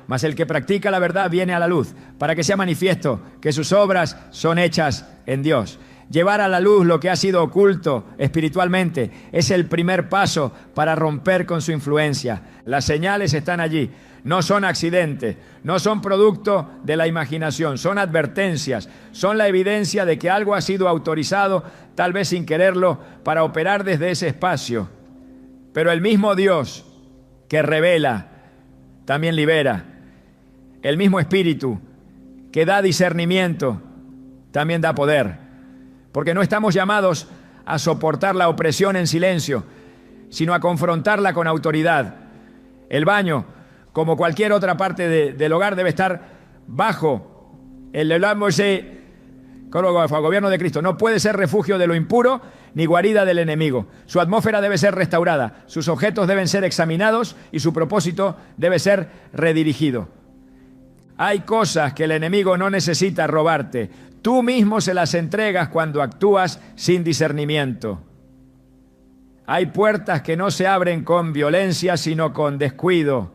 Mas el que practica la verdad viene a la luz para que sea manifiesto que sus obras son hechas en Dios. Llevar a la luz lo que ha sido oculto espiritualmente es el primer paso para romper con su influencia. Las señales están allí. No son accidentes, no son producto de la imaginación, son advertencias, son la evidencia de que algo ha sido autorizado, tal vez sin quererlo, para operar desde ese espacio. Pero el mismo Dios que revela, también libera. El mismo Espíritu que da discernimiento, también da poder. Porque no estamos llamados a soportar la opresión en silencio, sino a confrontarla con autoridad. El baño, como cualquier otra parte del hogar, debe estar bajo el gobierno de Cristo. No puede ser refugio de lo impuro ni guarida del enemigo. Su atmósfera debe ser restaurada, sus objetos deben ser examinados y su propósito debe ser redirigido. Hay cosas que el enemigo no necesita robarte. Tú mismo se las entregas cuando actúas sin discernimiento. Hay puertas que no se abren con violencia, sino con descuido.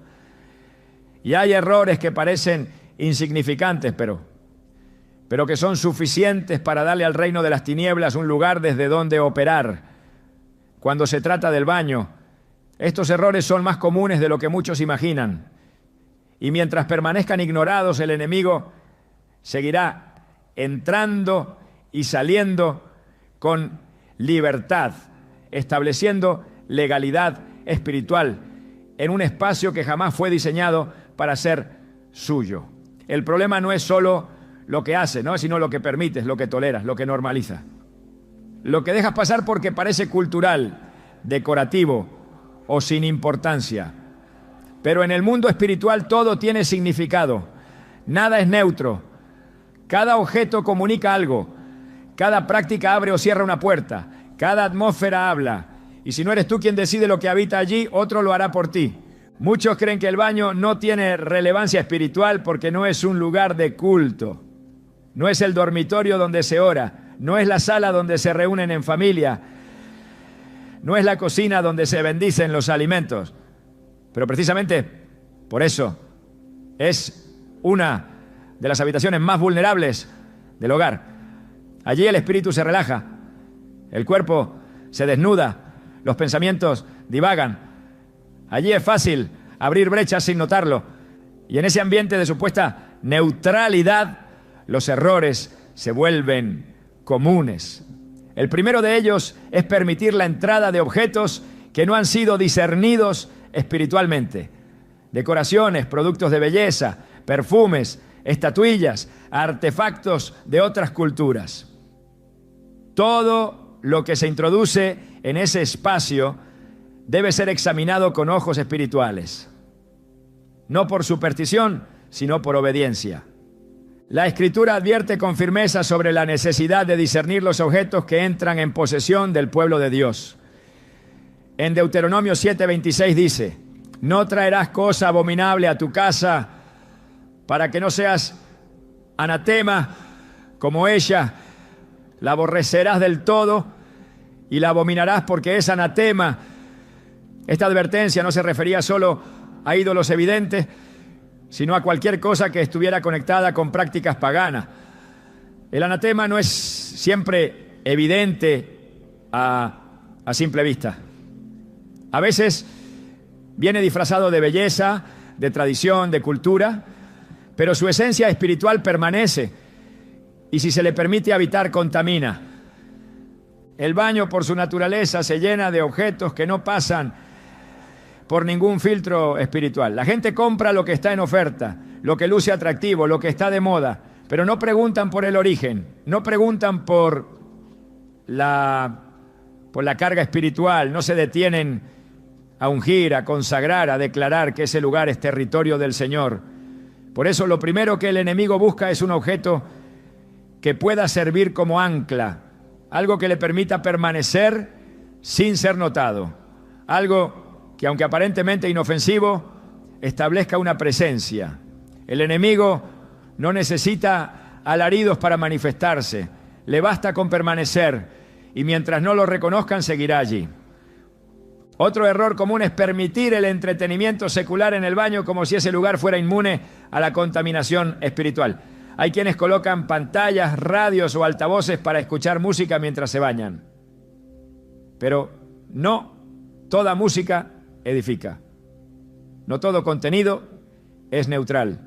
Y hay errores que parecen insignificantes, pero que son suficientes para darle al reino de las tinieblas un lugar desde donde operar. Cuando se trata del baño, estos errores son más comunes de lo que muchos imaginan. Y mientras permanezcan ignorados, el enemigo seguirá entrando y saliendo con libertad, estableciendo legalidad espiritual en un espacio que jamás fue diseñado para ser suyo. El problema no es solo lo que hace, ¿no?, sino lo que permites, lo que toleras, lo que normaliza. Lo que dejas pasar porque parece cultural, decorativo o sin importancia. Pero en el mundo espiritual todo tiene significado. Nada es neutro. Cada objeto comunica algo. Cada práctica abre o cierra una puerta. Cada atmósfera habla. Y si no eres tú quien decide lo que habita allí, otro lo hará por ti. Muchos creen que el baño no tiene relevancia espiritual porque no es un lugar de culto. No es el dormitorio donde se ora. No es la sala donde se reúnen en familia. No es la cocina donde se bendicen los alimentos. Pero precisamente por eso es una de las habitaciones más vulnerables del hogar. Allí el espíritu se relaja, el cuerpo se desnuda, los pensamientos divagan. Allí es fácil abrir brechas sin notarlo. Y en ese ambiente de supuesta neutralidad, los errores se vuelven comunes. El primero de ellos es permitir la entrada de objetos que no han sido discernidos espiritualmente. Decoraciones, productos de belleza, perfumes, estatuillas, artefactos de otras culturas. Todo lo que se introduce en ese espacio debe ser examinado con ojos espirituales. No por superstición, sino por obediencia. La Escritura advierte con firmeza sobre la necesidad de discernir los objetos que entran en posesión del pueblo de Dios. En Deuteronomio 7:26 dice: no traerás cosa abominable a tu casa para que no seas anatema como ella. La aborrecerás del todo y la abominarás porque es anatema. Esta advertencia no se refería solo a ídolos evidentes, sino a cualquier cosa que estuviera conectada con prácticas paganas. El anatema no es siempre evidente a simple vista. A veces viene disfrazado de belleza, de tradición, de cultura, pero su esencia espiritual permanece y si se le permite habitar, contamina. El baño, por su naturaleza, se llena de objetos que no pasan por ningún filtro espiritual. La gente compra lo que está en oferta, lo que luce atractivo, lo que está de moda, pero no preguntan por el origen, no preguntan por la carga espiritual, no se detienen a ungir, a consagrar, a declarar que ese lugar es territorio del Señor. Por eso lo primero que el enemigo busca es un objeto que pueda servir como ancla, algo que le permita permanecer sin ser notado, algo que aunque aparentemente inofensivo, establezca una presencia. El enemigo no necesita alaridos para manifestarse, le basta con permanecer y mientras no lo reconozcan seguirá allí. Otro error común es permitir el entretenimiento secular en el baño como si ese lugar fuera inmune a la contaminación espiritual. Hay quienes colocan pantallas, radios o altavoces para escuchar música mientras se bañan. Pero no toda música edifica. No todo contenido es neutral.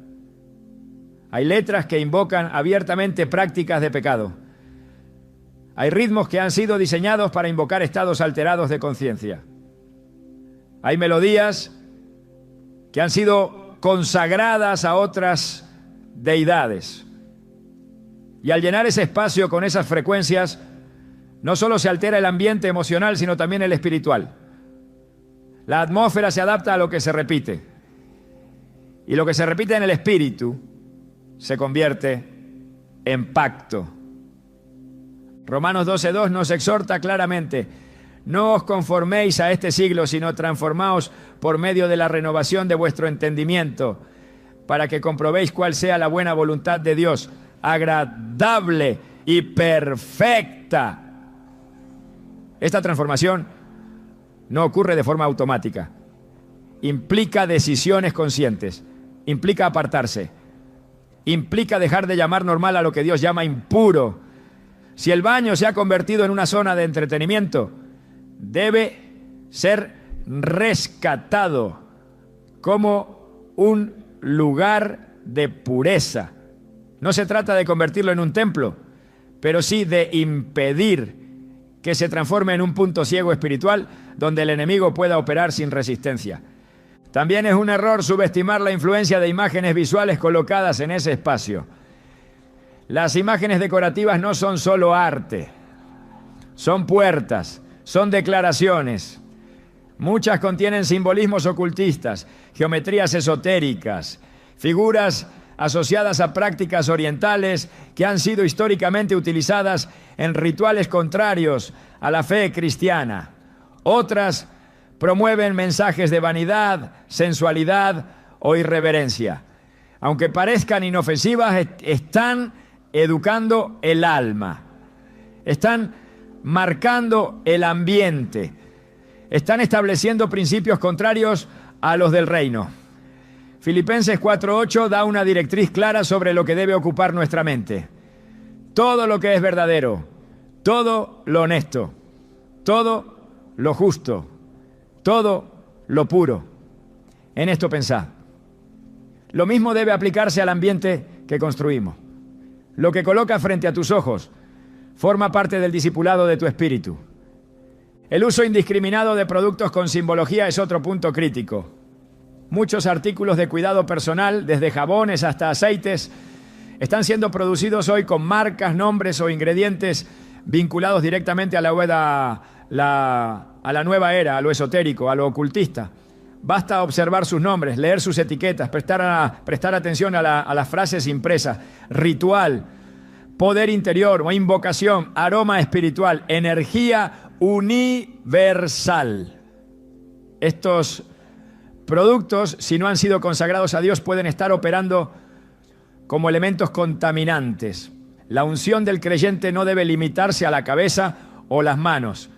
Hay letras que invocan abiertamente prácticas de pecado. Hay ritmos que han sido diseñados para invocar estados alterados de conciencia. Hay melodías que han sido consagradas a otras deidades. Y al llenar ese espacio con esas frecuencias, no solo se altera el ambiente emocional, sino también el espiritual. La atmósfera se adapta a lo que se repite. Y lo que se repite en el espíritu se convierte en pacto. Romanos 12:2 nos exhorta claramente: no os conforméis a este siglo, sino transformaos por medio de la renovación de vuestro entendimiento, para que comprobéis cuál sea la buena voluntad de Dios, agradable y perfecta. Esta transformación no ocurre de forma automática. Implica decisiones conscientes, implica apartarse, implica dejar de llamar normal a lo que Dios llama impuro. Si el baño se ha convertido en una zona de entretenimiento, debe ser rescatado como un lugar de pureza. No se trata de convertirlo en un templo, pero sí de impedir que se transforme en un punto ciego espiritual donde el enemigo pueda operar sin resistencia. También es un error subestimar la influencia de imágenes visuales colocadas en ese espacio. Las imágenes decorativas no son solo arte, son puertas, son declaraciones. Muchas contienen simbolismos ocultistas, geometrías esotéricas, figuras asociadas a prácticas orientales que han sido históricamente utilizadas en rituales contrarios a la fe cristiana. Otras promueven mensajes de vanidad, sensualidad o irreverencia. Aunque parezcan inofensivas, están educando el alma, están marcando el ambiente, están estableciendo principios contrarios a los del reino. Filipenses 4:8 da una directriz clara sobre lo que debe ocupar nuestra mente. Todo lo que es verdadero, todo lo honesto, todo lo justo, todo lo puro. En esto pensad. Lo mismo debe aplicarse al ambiente que construimos. Lo que colocas frente a tus ojos forma parte del discipulado de tu espíritu. El uso indiscriminado de productos con simbología es otro punto crítico. Muchos artículos de cuidado personal, desde jabones hasta aceites, están siendo producidos hoy con marcas, nombres o ingredientes vinculados directamente a la nueva era, a lo esotérico, a lo ocultista. Basta observar sus nombres, leer sus etiquetas, prestar atención a las frases impresas: ritual, poder interior o invocación, aroma espiritual, energía universal. Estos productos, si no han sido consagrados a Dios, pueden estar operando como elementos contaminantes. La unción del creyente no debe limitarse a la cabeza o las manos.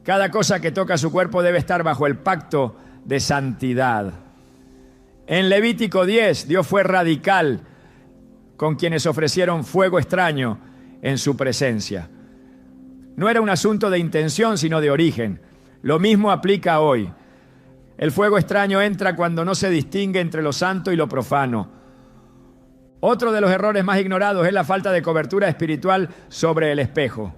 Cada cosa que toca su cuerpo debe estar bajo el pacto de santidad. En Levítico 10, Dios fue radical con quienes ofrecieron fuego extraño en su presencia. No era un asunto de intención, sino de origen. Lo mismo aplica hoy. El fuego extraño entra cuando no se distingue entre lo santo y lo profano. Otro de los errores más ignorados es la falta de cobertura espiritual sobre el espejo.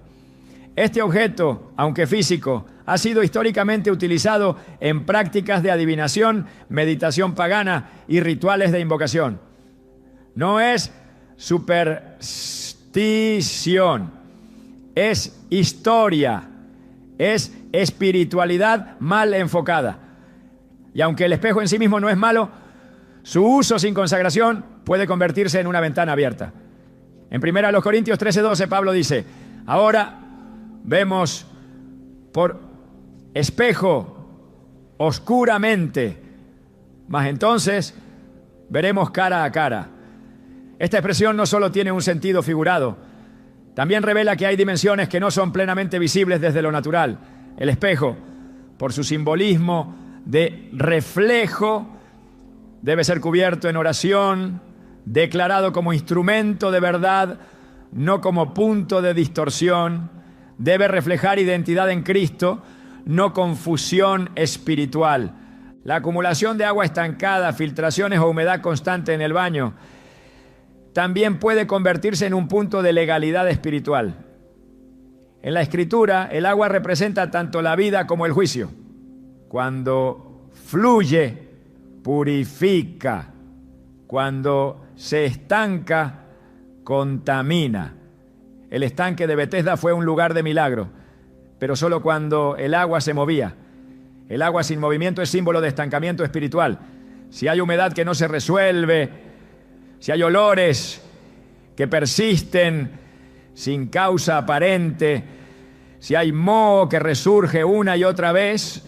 Este objeto, aunque físico, ha sido históricamente utilizado en prácticas de adivinación, meditación pagana y rituales de invocación. No es superstición, es historia, es espiritualidad mal enfocada. Y aunque el espejo en sí mismo no es malo, su uso sin consagración puede convertirse en una ventana abierta. En 1 Corintios 13:12 Pablo dice: ahora vemos por espejo oscuramente, mas entonces veremos cara a cara. Esta expresión no solo tiene un sentido figurado, también revela que hay dimensiones que no son plenamente visibles desde lo natural. El espejo, por su simbolismo de reflejo, debe ser cubierto en oración, declarado como instrumento de verdad, no como punto de distorsión. Debe reflejar identidad en Cristo, no confusión espiritual. La acumulación de agua estancada, filtraciones o humedad constante en el baño también puede convertirse en un punto de legalidad espiritual. En la Escritura, el agua representa tanto la vida como el juicio. Cuando fluye, purifica. Cuando se estanca, contamina. El estanque de Betesda fue un lugar de milagro, pero solo cuando el agua se movía. El agua sin movimiento es símbolo de estancamiento espiritual. Si hay humedad que no se resuelve, si hay olores que persisten sin causa aparente, si hay moho que resurge una y otra vez,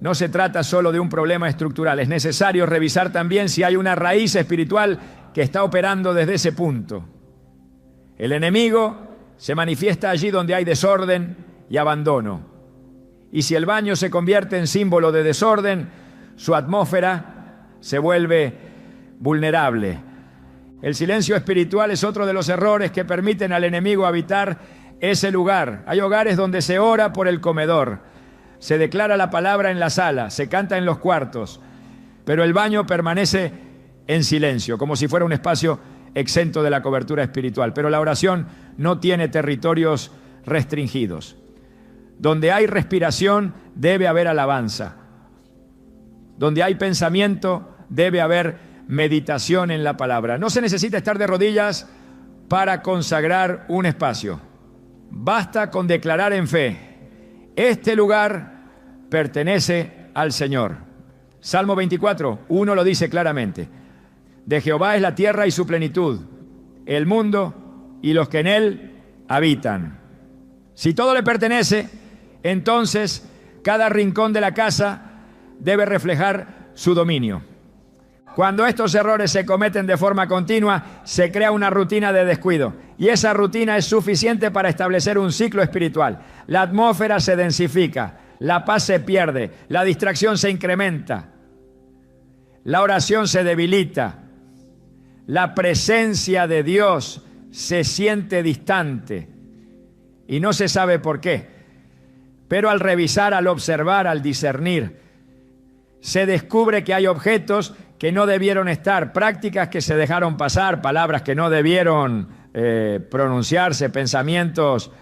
no se trata solo de un problema estructural. Es necesario revisar también si hay una raíz espiritual que está operando desde ese punto. El enemigo se manifiesta allí donde hay desorden y abandono. Y si el baño se convierte en símbolo de desorden, su atmósfera se vuelve vulnerable. El silencio espiritual es otro de los errores que permiten al enemigo habitar ese lugar. Hay hogares donde se ora por el comedor, se declara la palabra en la sala, se canta en los cuartos, pero el baño permanece en silencio, como si fuera un espacio exento de la cobertura espiritual. Pero la oración no tiene territorios restringidos. Donde hay respiración, debe haber alabanza. Donde hay pensamiento, debe haber meditación en la palabra. No se necesita estar de rodillas para consagrar un espacio. Basta con declarar en fe: este lugar pertenece al Señor. Salmo 24, 1 lo dice claramente: de Jehová es la tierra y su plenitud, el mundo y los que en él habitan. Si todo le pertenece, entonces cada rincón de la casa debe reflejar su dominio. Cuando estos errores se cometen de forma continua, se crea una rutina de descuido, y esa rutina es suficiente para establecer un ciclo espiritual. La atmósfera se densifica, la paz se pierde, la distracción se incrementa, la oración se debilita, la presencia de Dios se siente distante y no se sabe por qué. Pero al revisar, al observar, al discernir, se descubre que hay objetos que no debieron estar, prácticas que se dejaron pasar, palabras que no debieron pronunciarse, pensamientos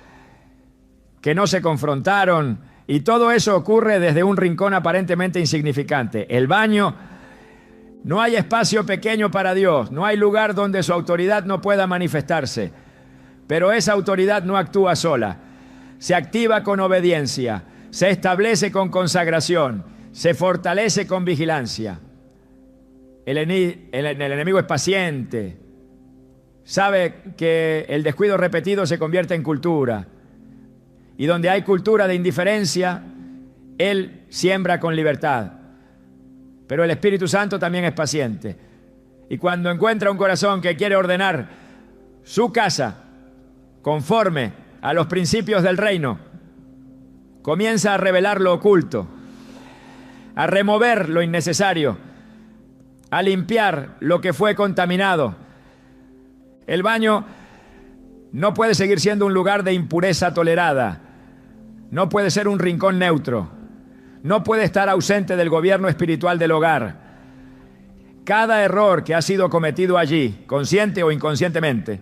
que no se confrontaron, y todo eso ocurre desde un rincón aparentemente insignificante. El baño. No hay espacio pequeño para Dios, no hay lugar donde su autoridad no pueda manifestarse, pero esa autoridad no actúa sola, se activa con obediencia, se establece con consagración, se fortalece con vigilancia. El enemigo es paciente, sabe que el descuido repetido se convierte en cultura, y donde hay cultura de indiferencia, él siembra con libertad. Pero el Espíritu Santo también es paciente, y cuando encuentra un corazón que quiere ordenar su casa conforme a los principios del reino, comienza a revelar lo oculto, a remover lo innecesario, a limpiar lo que fue contaminado. El baño no puede seguir siendo un lugar de impureza tolerada, no puede ser un rincón neutro, no puede estar ausente del gobierno espiritual del hogar. Cada error que ha sido cometido allí, consciente o inconscientemente,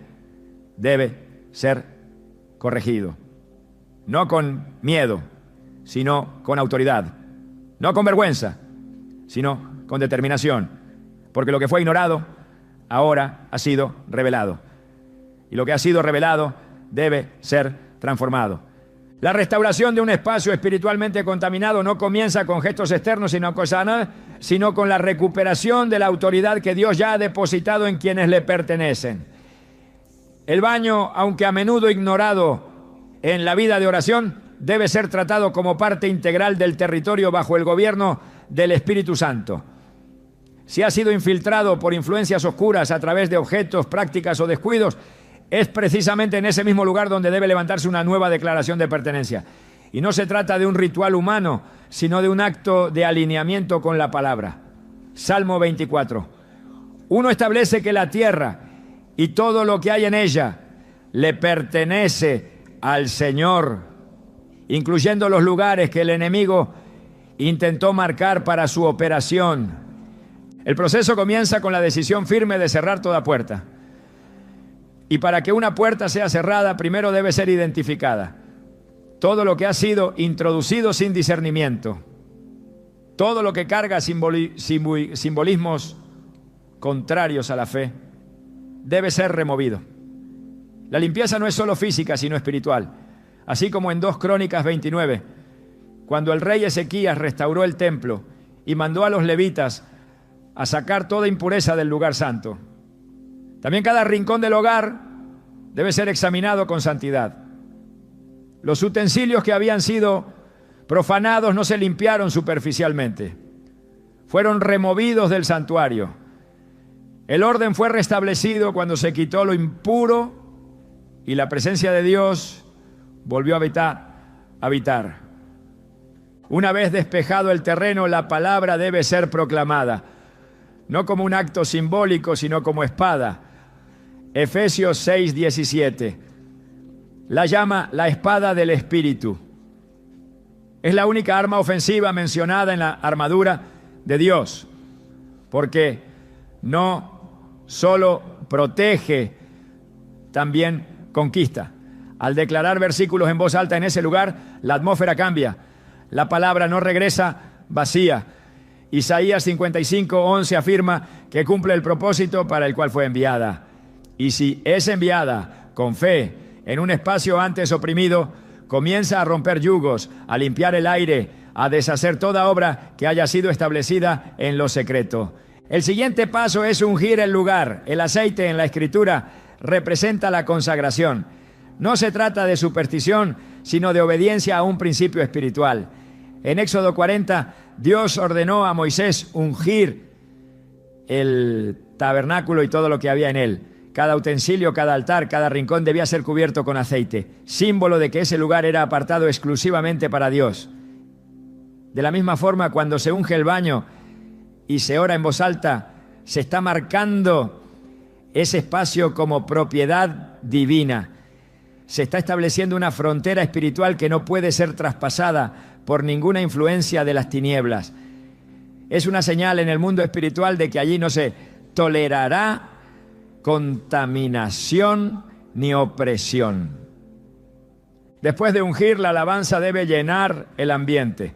debe ser corregido. No con miedo, sino con autoridad. No con vergüenza, sino con determinación. Porque lo que fue ignorado, ahora ha sido revelado. Y lo que ha sido revelado debe ser transformado. La restauración de un espacio espiritualmente contaminado no comienza con gestos externos, sino con la recuperación de la autoridad que Dios ya ha depositado en quienes le pertenecen. El baño, aunque a menudo ignorado en la vida de oración, debe ser tratado como parte integral del territorio bajo el gobierno del Espíritu Santo. Si ha sido infiltrado por influencias oscuras a través de objetos, prácticas o descuidos, es precisamente en ese mismo lugar donde debe levantarse una nueva declaración de pertenencia. Y no se trata de un ritual humano, sino de un acto de alineamiento con la palabra. Salmo 24. Uno establece que la tierra y todo lo que hay en ella le pertenece al Señor, incluyendo los lugares que el enemigo intentó marcar para su operación. El proceso comienza con la decisión firme de cerrar toda puerta. Y para que una puerta sea cerrada, primero debe ser identificada. Todo lo que ha sido introducido sin discernimiento, todo lo que carga simbolismos contrarios a la fe, debe ser removido. La limpieza no es solo física, sino espiritual. Así como en 2 Crónicas 29, cuando el rey Ezequías restauró el templo y mandó a los levitas a sacar toda impureza del lugar santo. También cada rincón del hogar debe ser examinado con santidad. Los utensilios que habían sido profanados no se limpiaron superficialmente. Fueron removidos del santuario. El orden fue restablecido cuando se quitó lo impuro y la presencia de Dios volvió a habitar. Una vez despejado el terreno, la palabra debe ser proclamada, no como un acto simbólico, sino como espada. Efesios 6:17 la llama la espada del Espíritu. Es la única arma ofensiva mencionada en la armadura de Dios, porque no solo protege, también conquista. Al declarar versículos en voz alta en ese lugar, la atmósfera cambia. La palabra no regresa vacía. Isaías 55:11 afirma que cumple el propósito para el cual fue enviada. Y si es enviada con fe en un espacio antes oprimido, comienza a romper yugos, a limpiar el aire, a deshacer toda obra que haya sido establecida en lo secreto. El siguiente paso es ungir el lugar. El aceite en la Escritura representa la consagración. No se trata de superstición, sino de obediencia a un principio espiritual. En Éxodo 40, Dios ordenó a Moisés ungir el tabernáculo y todo lo que había en él. Cada utensilio, cada altar, cada rincón debía ser cubierto con aceite, símbolo de que ese lugar era apartado exclusivamente para Dios. De la misma forma, cuando se unge el baño y se ora en voz alta, se está marcando ese espacio como propiedad divina. Se está estableciendo una frontera espiritual que no puede ser traspasada por ninguna influencia de las tinieblas. Es una señal en el mundo espiritual de que allí no se tolerará contaminación ni opresión. Después de ungir, la alabanza debe llenar el ambiente.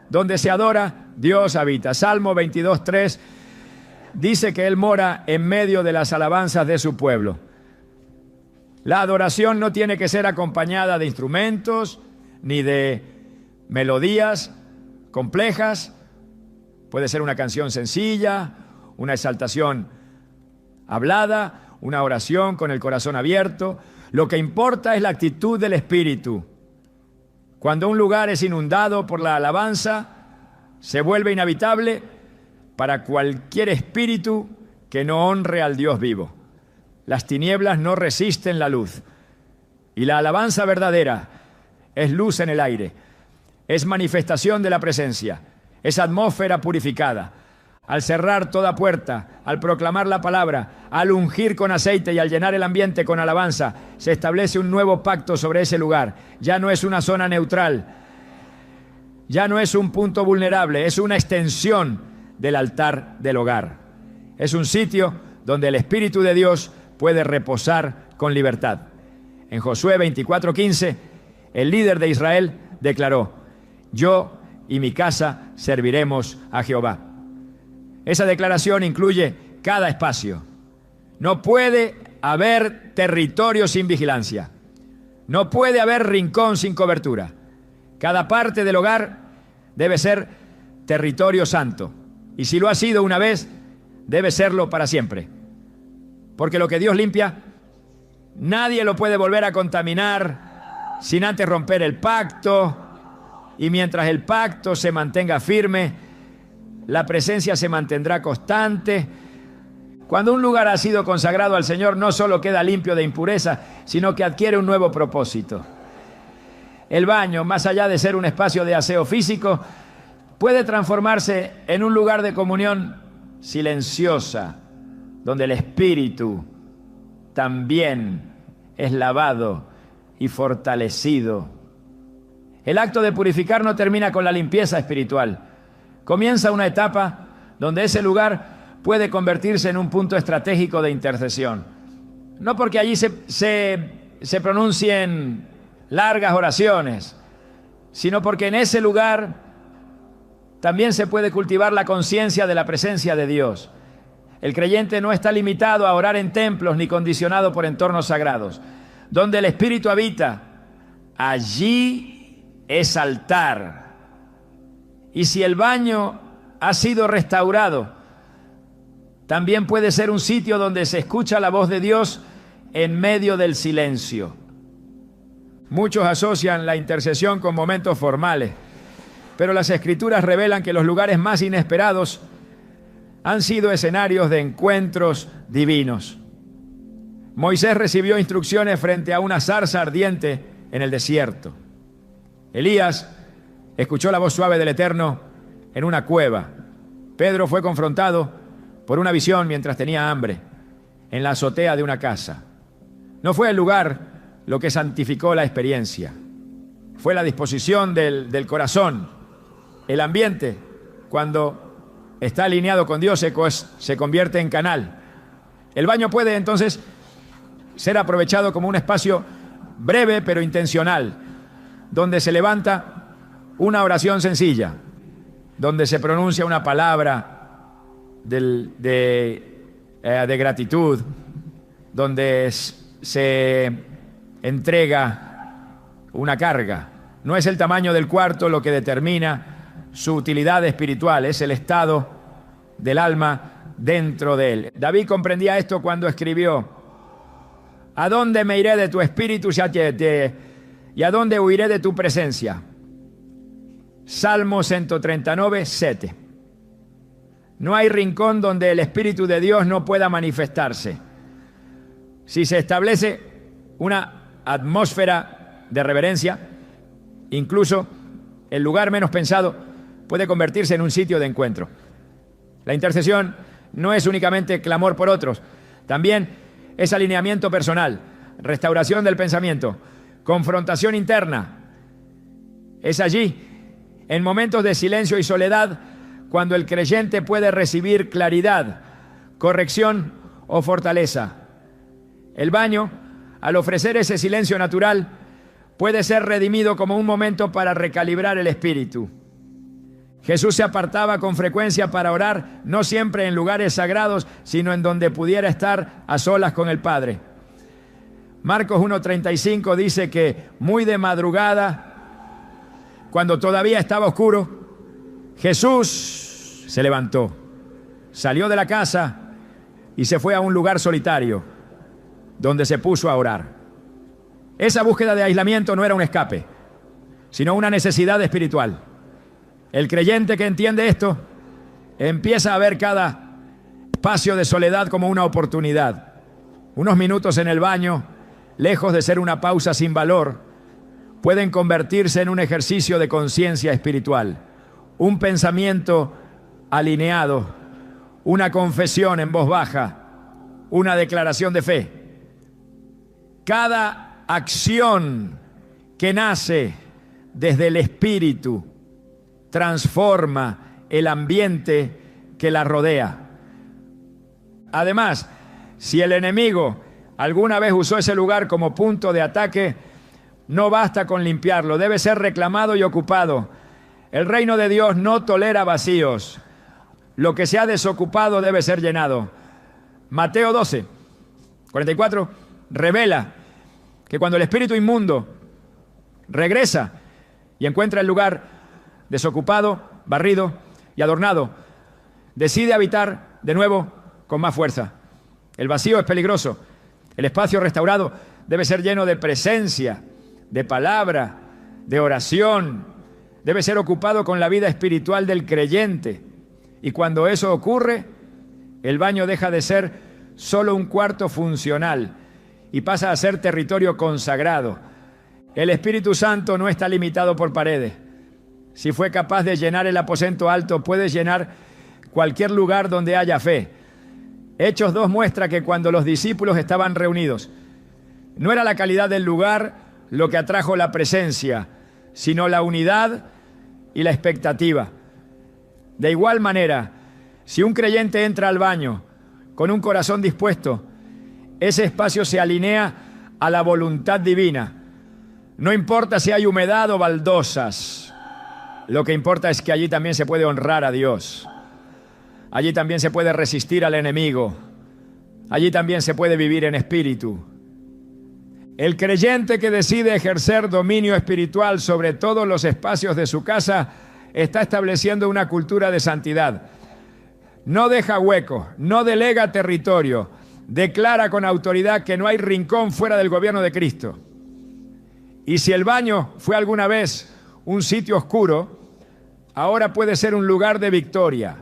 Donde se adora, Dios habita. Salmo 22:3 dice que Él mora en medio de las alabanzas de su pueblo. La adoración no tiene que ser acompañada de instrumentos ni de melodías complejas. Puede ser una canción sencilla, una exaltación hablada, una oración con el corazón abierto. Lo que importa es la actitud del Espíritu. Cuando un lugar es inundado por la alabanza, se vuelve inhabitable para cualquier espíritu que no honre al Dios vivo. Las tinieblas no resisten la luz. Y la alabanza verdadera es luz en el aire, es manifestación de la presencia, es atmósfera purificada. Al cerrar toda puerta, al proclamar la palabra, al ungir con aceite y al llenar el ambiente con alabanza, se establece un nuevo pacto sobre ese lugar. Ya no es una zona neutral, ya no es un punto vulnerable, es una extensión del altar del hogar. Es un sitio donde el Espíritu de Dios puede reposar con libertad. En Josué 24:15, el líder de Israel declaró: yo y mi casa serviremos a Jehová. Esa declaración incluye cada espacio. No puede haber territorio sin vigilancia. No puede haber rincón sin cobertura. Cada parte del hogar debe ser territorio santo. Y si lo ha sido una vez, debe serlo para siempre. Porque lo que Dios limpia, nadie lo puede volver a contaminar sin antes romper el pacto. Y mientras el pacto se mantenga firme, la presencia se mantendrá constante. Cuando un lugar ha sido consagrado al Señor, no solo queda limpio de impureza, sino que adquiere un nuevo propósito. El baño, más allá de ser un espacio de aseo físico, puede transformarse en un lugar de comunión silenciosa, donde el espíritu también es lavado y fortalecido. El acto de purificar no termina con la limpieza espiritual. Comienza una etapa donde ese lugar puede convertirse en un punto estratégico de intercesión. No porque allí se pronuncien largas oraciones, sino porque en ese lugar también se puede cultivar la conciencia de la presencia de Dios. El creyente no está limitado a orar en templos ni condicionado por entornos sagrados. Donde el Espíritu habita, allí es altar. Y si el baño ha sido restaurado, también puede ser un sitio donde se escucha la voz de Dios en medio del silencio. Muchos asocian la intercesión con momentos formales, pero las Escrituras revelan que los lugares más inesperados han sido escenarios de encuentros divinos. Moisés recibió instrucciones frente a una zarza ardiente en el desierto. Elías escuchó la voz suave del Eterno en una cueva. Pedro fue confrontado por una visión mientras tenía hambre en la azotea de una casa. No fue el lugar lo que santificó la experiencia, fue la disposición del corazón, el ambiente. Cuando está alineado con Dios se convierte en canal. El baño puede entonces ser aprovechado como un espacio breve pero intencional, donde se levanta una oración sencilla, donde se pronuncia una palabra de gratitud, donde se entrega una carga. No es el tamaño del cuarto lo que determina su utilidad espiritual, es el estado del alma dentro de él. David comprendía esto cuando escribió: ¿a dónde me iré de tu espíritu y a dónde huiré de tu presencia? Salmo 139, 7. No hay rincón donde el Espíritu de Dios no pueda manifestarse. Si se establece una atmósfera de reverencia, incluso el lugar menos pensado puede convertirse en un sitio de encuentro. La intercesión no es únicamente clamor por otros, también es alineamiento personal, restauración del pensamiento, confrontación interna. Es allí, en momentos de silencio y soledad, cuando el creyente puede recibir claridad, corrección o fortaleza. El baño, al ofrecer ese silencio natural, puede ser redimido como un momento para recalibrar el espíritu. Jesús se apartaba con frecuencia para orar, no siempre en lugares sagrados, sino en donde pudiera estar a solas con el Padre. Marcos 1:35 dice que muy de madrugada, cuando todavía estaba oscuro, Jesús se levantó, salió de la casa y se fue a un lugar solitario, donde se puso a orar. Esa búsqueda de aislamiento no era un escape, sino una necesidad espiritual. El creyente que entiende esto empieza a ver cada espacio de soledad como una oportunidad. Unos minutos en el baño, lejos de ser una pausa sin valor, pueden convertirse en un ejercicio de conciencia espiritual, un pensamiento alineado, una confesión en voz baja, una declaración de fe. Cada acción que nace desde el espíritu transforma el ambiente que la rodea. Además, si el enemigo alguna vez usó ese lugar como punto de ataque, no basta con limpiarlo, debe ser reclamado y ocupado. El reino de Dios no tolera vacíos. Lo que se ha desocupado debe ser llenado. Mateo 12, 44, revela que cuando el espíritu inmundo regresa y encuentra el lugar desocupado, barrido y adornado, decide habitar de nuevo con más fuerza. El vacío es peligroso. El espacio restaurado debe ser lleno de presencia, de palabra, de oración. Debe ser ocupado con la vida espiritual del creyente. Y cuando eso ocurre, el baño deja de ser solo un cuarto funcional y pasa a ser territorio consagrado. El Espíritu Santo no está limitado por paredes. Si fue capaz de llenar el aposento alto, puede llenar cualquier lugar donde haya fe. Hechos 2 muestra que cuando los discípulos estaban reunidos, no era la calidad del lugar lo que atrajo la presencia, sino la unidad y la expectativa. De igual manera, si un creyente entra al baño con un corazón dispuesto, ese espacio se alinea a la voluntad divina. No importa si hay humedad o baldosas, lo que importa es que allí también se puede honrar a Dios. Allí también se puede resistir al enemigo. Allí también se puede vivir en espíritu. El creyente que decide ejercer dominio espiritual sobre todos los espacios de su casa está estableciendo una cultura de santidad. No deja hueco, no delega territorio, declara con autoridad que no hay rincón fuera del gobierno de Cristo. Y si el baño fue alguna vez un sitio oscuro, ahora puede ser un lugar de victoria,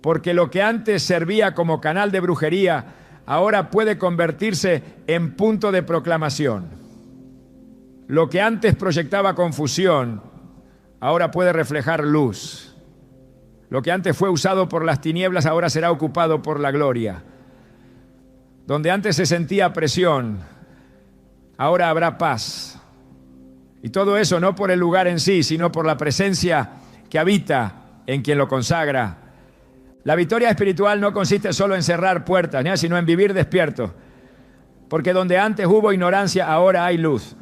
porque lo que antes servía como canal de brujería, ahora puede convertirse en punto de proclamación. Lo que antes proyectaba confusión, ahora puede reflejar luz. Lo que antes fue usado por las tinieblas ahora será ocupado por la gloria. Donde antes se sentía presión, ahora habrá paz. Y todo eso no por el lugar en sí, sino por la presencia que habita en quien lo consagra. La victoria espiritual no consiste solo en cerrar puertas, sino en vivir despiertos. Porque donde antes hubo ignorancia, ahora hay luz.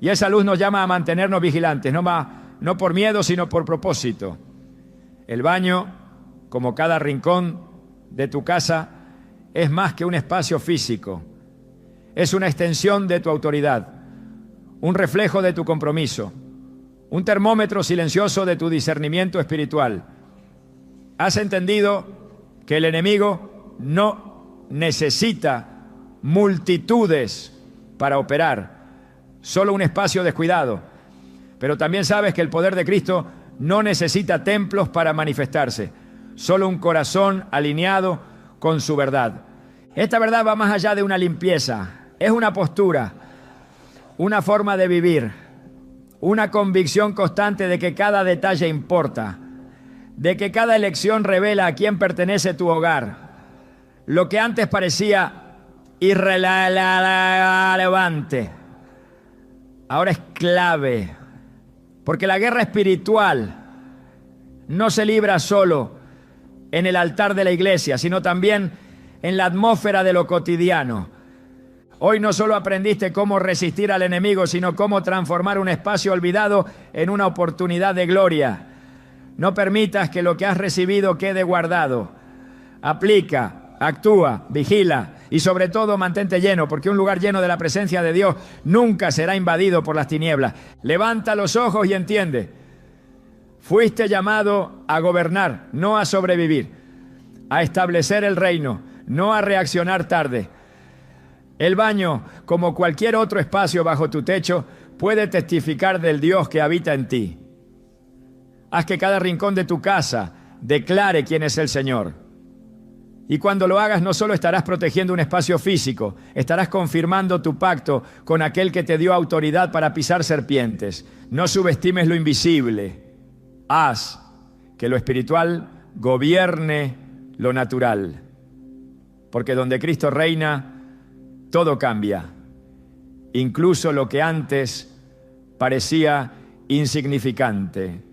Y esa luz nos llama a mantenernos vigilantes, no por miedo, sino por propósito. El baño, como cada rincón de tu casa, es más que un espacio físico. Es una extensión de tu autoridad, un reflejo de tu compromiso, un termómetro silencioso de tu discernimiento espiritual. ¿Has entendido que el enemigo no necesita multitudes para operar? Solo un espacio descuidado. Pero también sabes que el poder de Cristo no necesita templos para manifestarse, solo un corazón alineado con su verdad. Esta verdad va más allá de una limpieza, es una postura, una forma de vivir, una convicción constante de que cada detalle importa, de que cada elección revela a quién pertenece tu hogar. Lo que antes parecía irrelevante, ahora es clave. Porque la guerra espiritual no se libra solo en el altar de la iglesia, sino también en la atmósfera de lo cotidiano. Hoy no solo aprendiste cómo resistir al enemigo, sino cómo transformar un espacio olvidado en una oportunidad de gloria. No permitas que lo que has recibido quede guardado. Aplica, actúa, vigila y sobre todo mantente lleno, porque un lugar lleno de la presencia de Dios nunca será invadido por las tinieblas. Levanta los ojos y entiende. Fuiste llamado a gobernar, no a sobrevivir, a establecer el reino, no a reaccionar tarde. El baño, como cualquier otro espacio bajo tu techo, puede testificar del Dios que habita en ti. Haz que cada rincón de tu casa declare quién es el Señor. Y cuando lo hagas, no solo estarás protegiendo un espacio físico, estarás confirmando tu pacto con aquel que te dio autoridad para pisar serpientes. No subestimes lo invisible. Haz que lo espiritual gobierne lo natural. Porque donde Cristo reina, todo cambia. Incluso lo que antes parecía insignificante.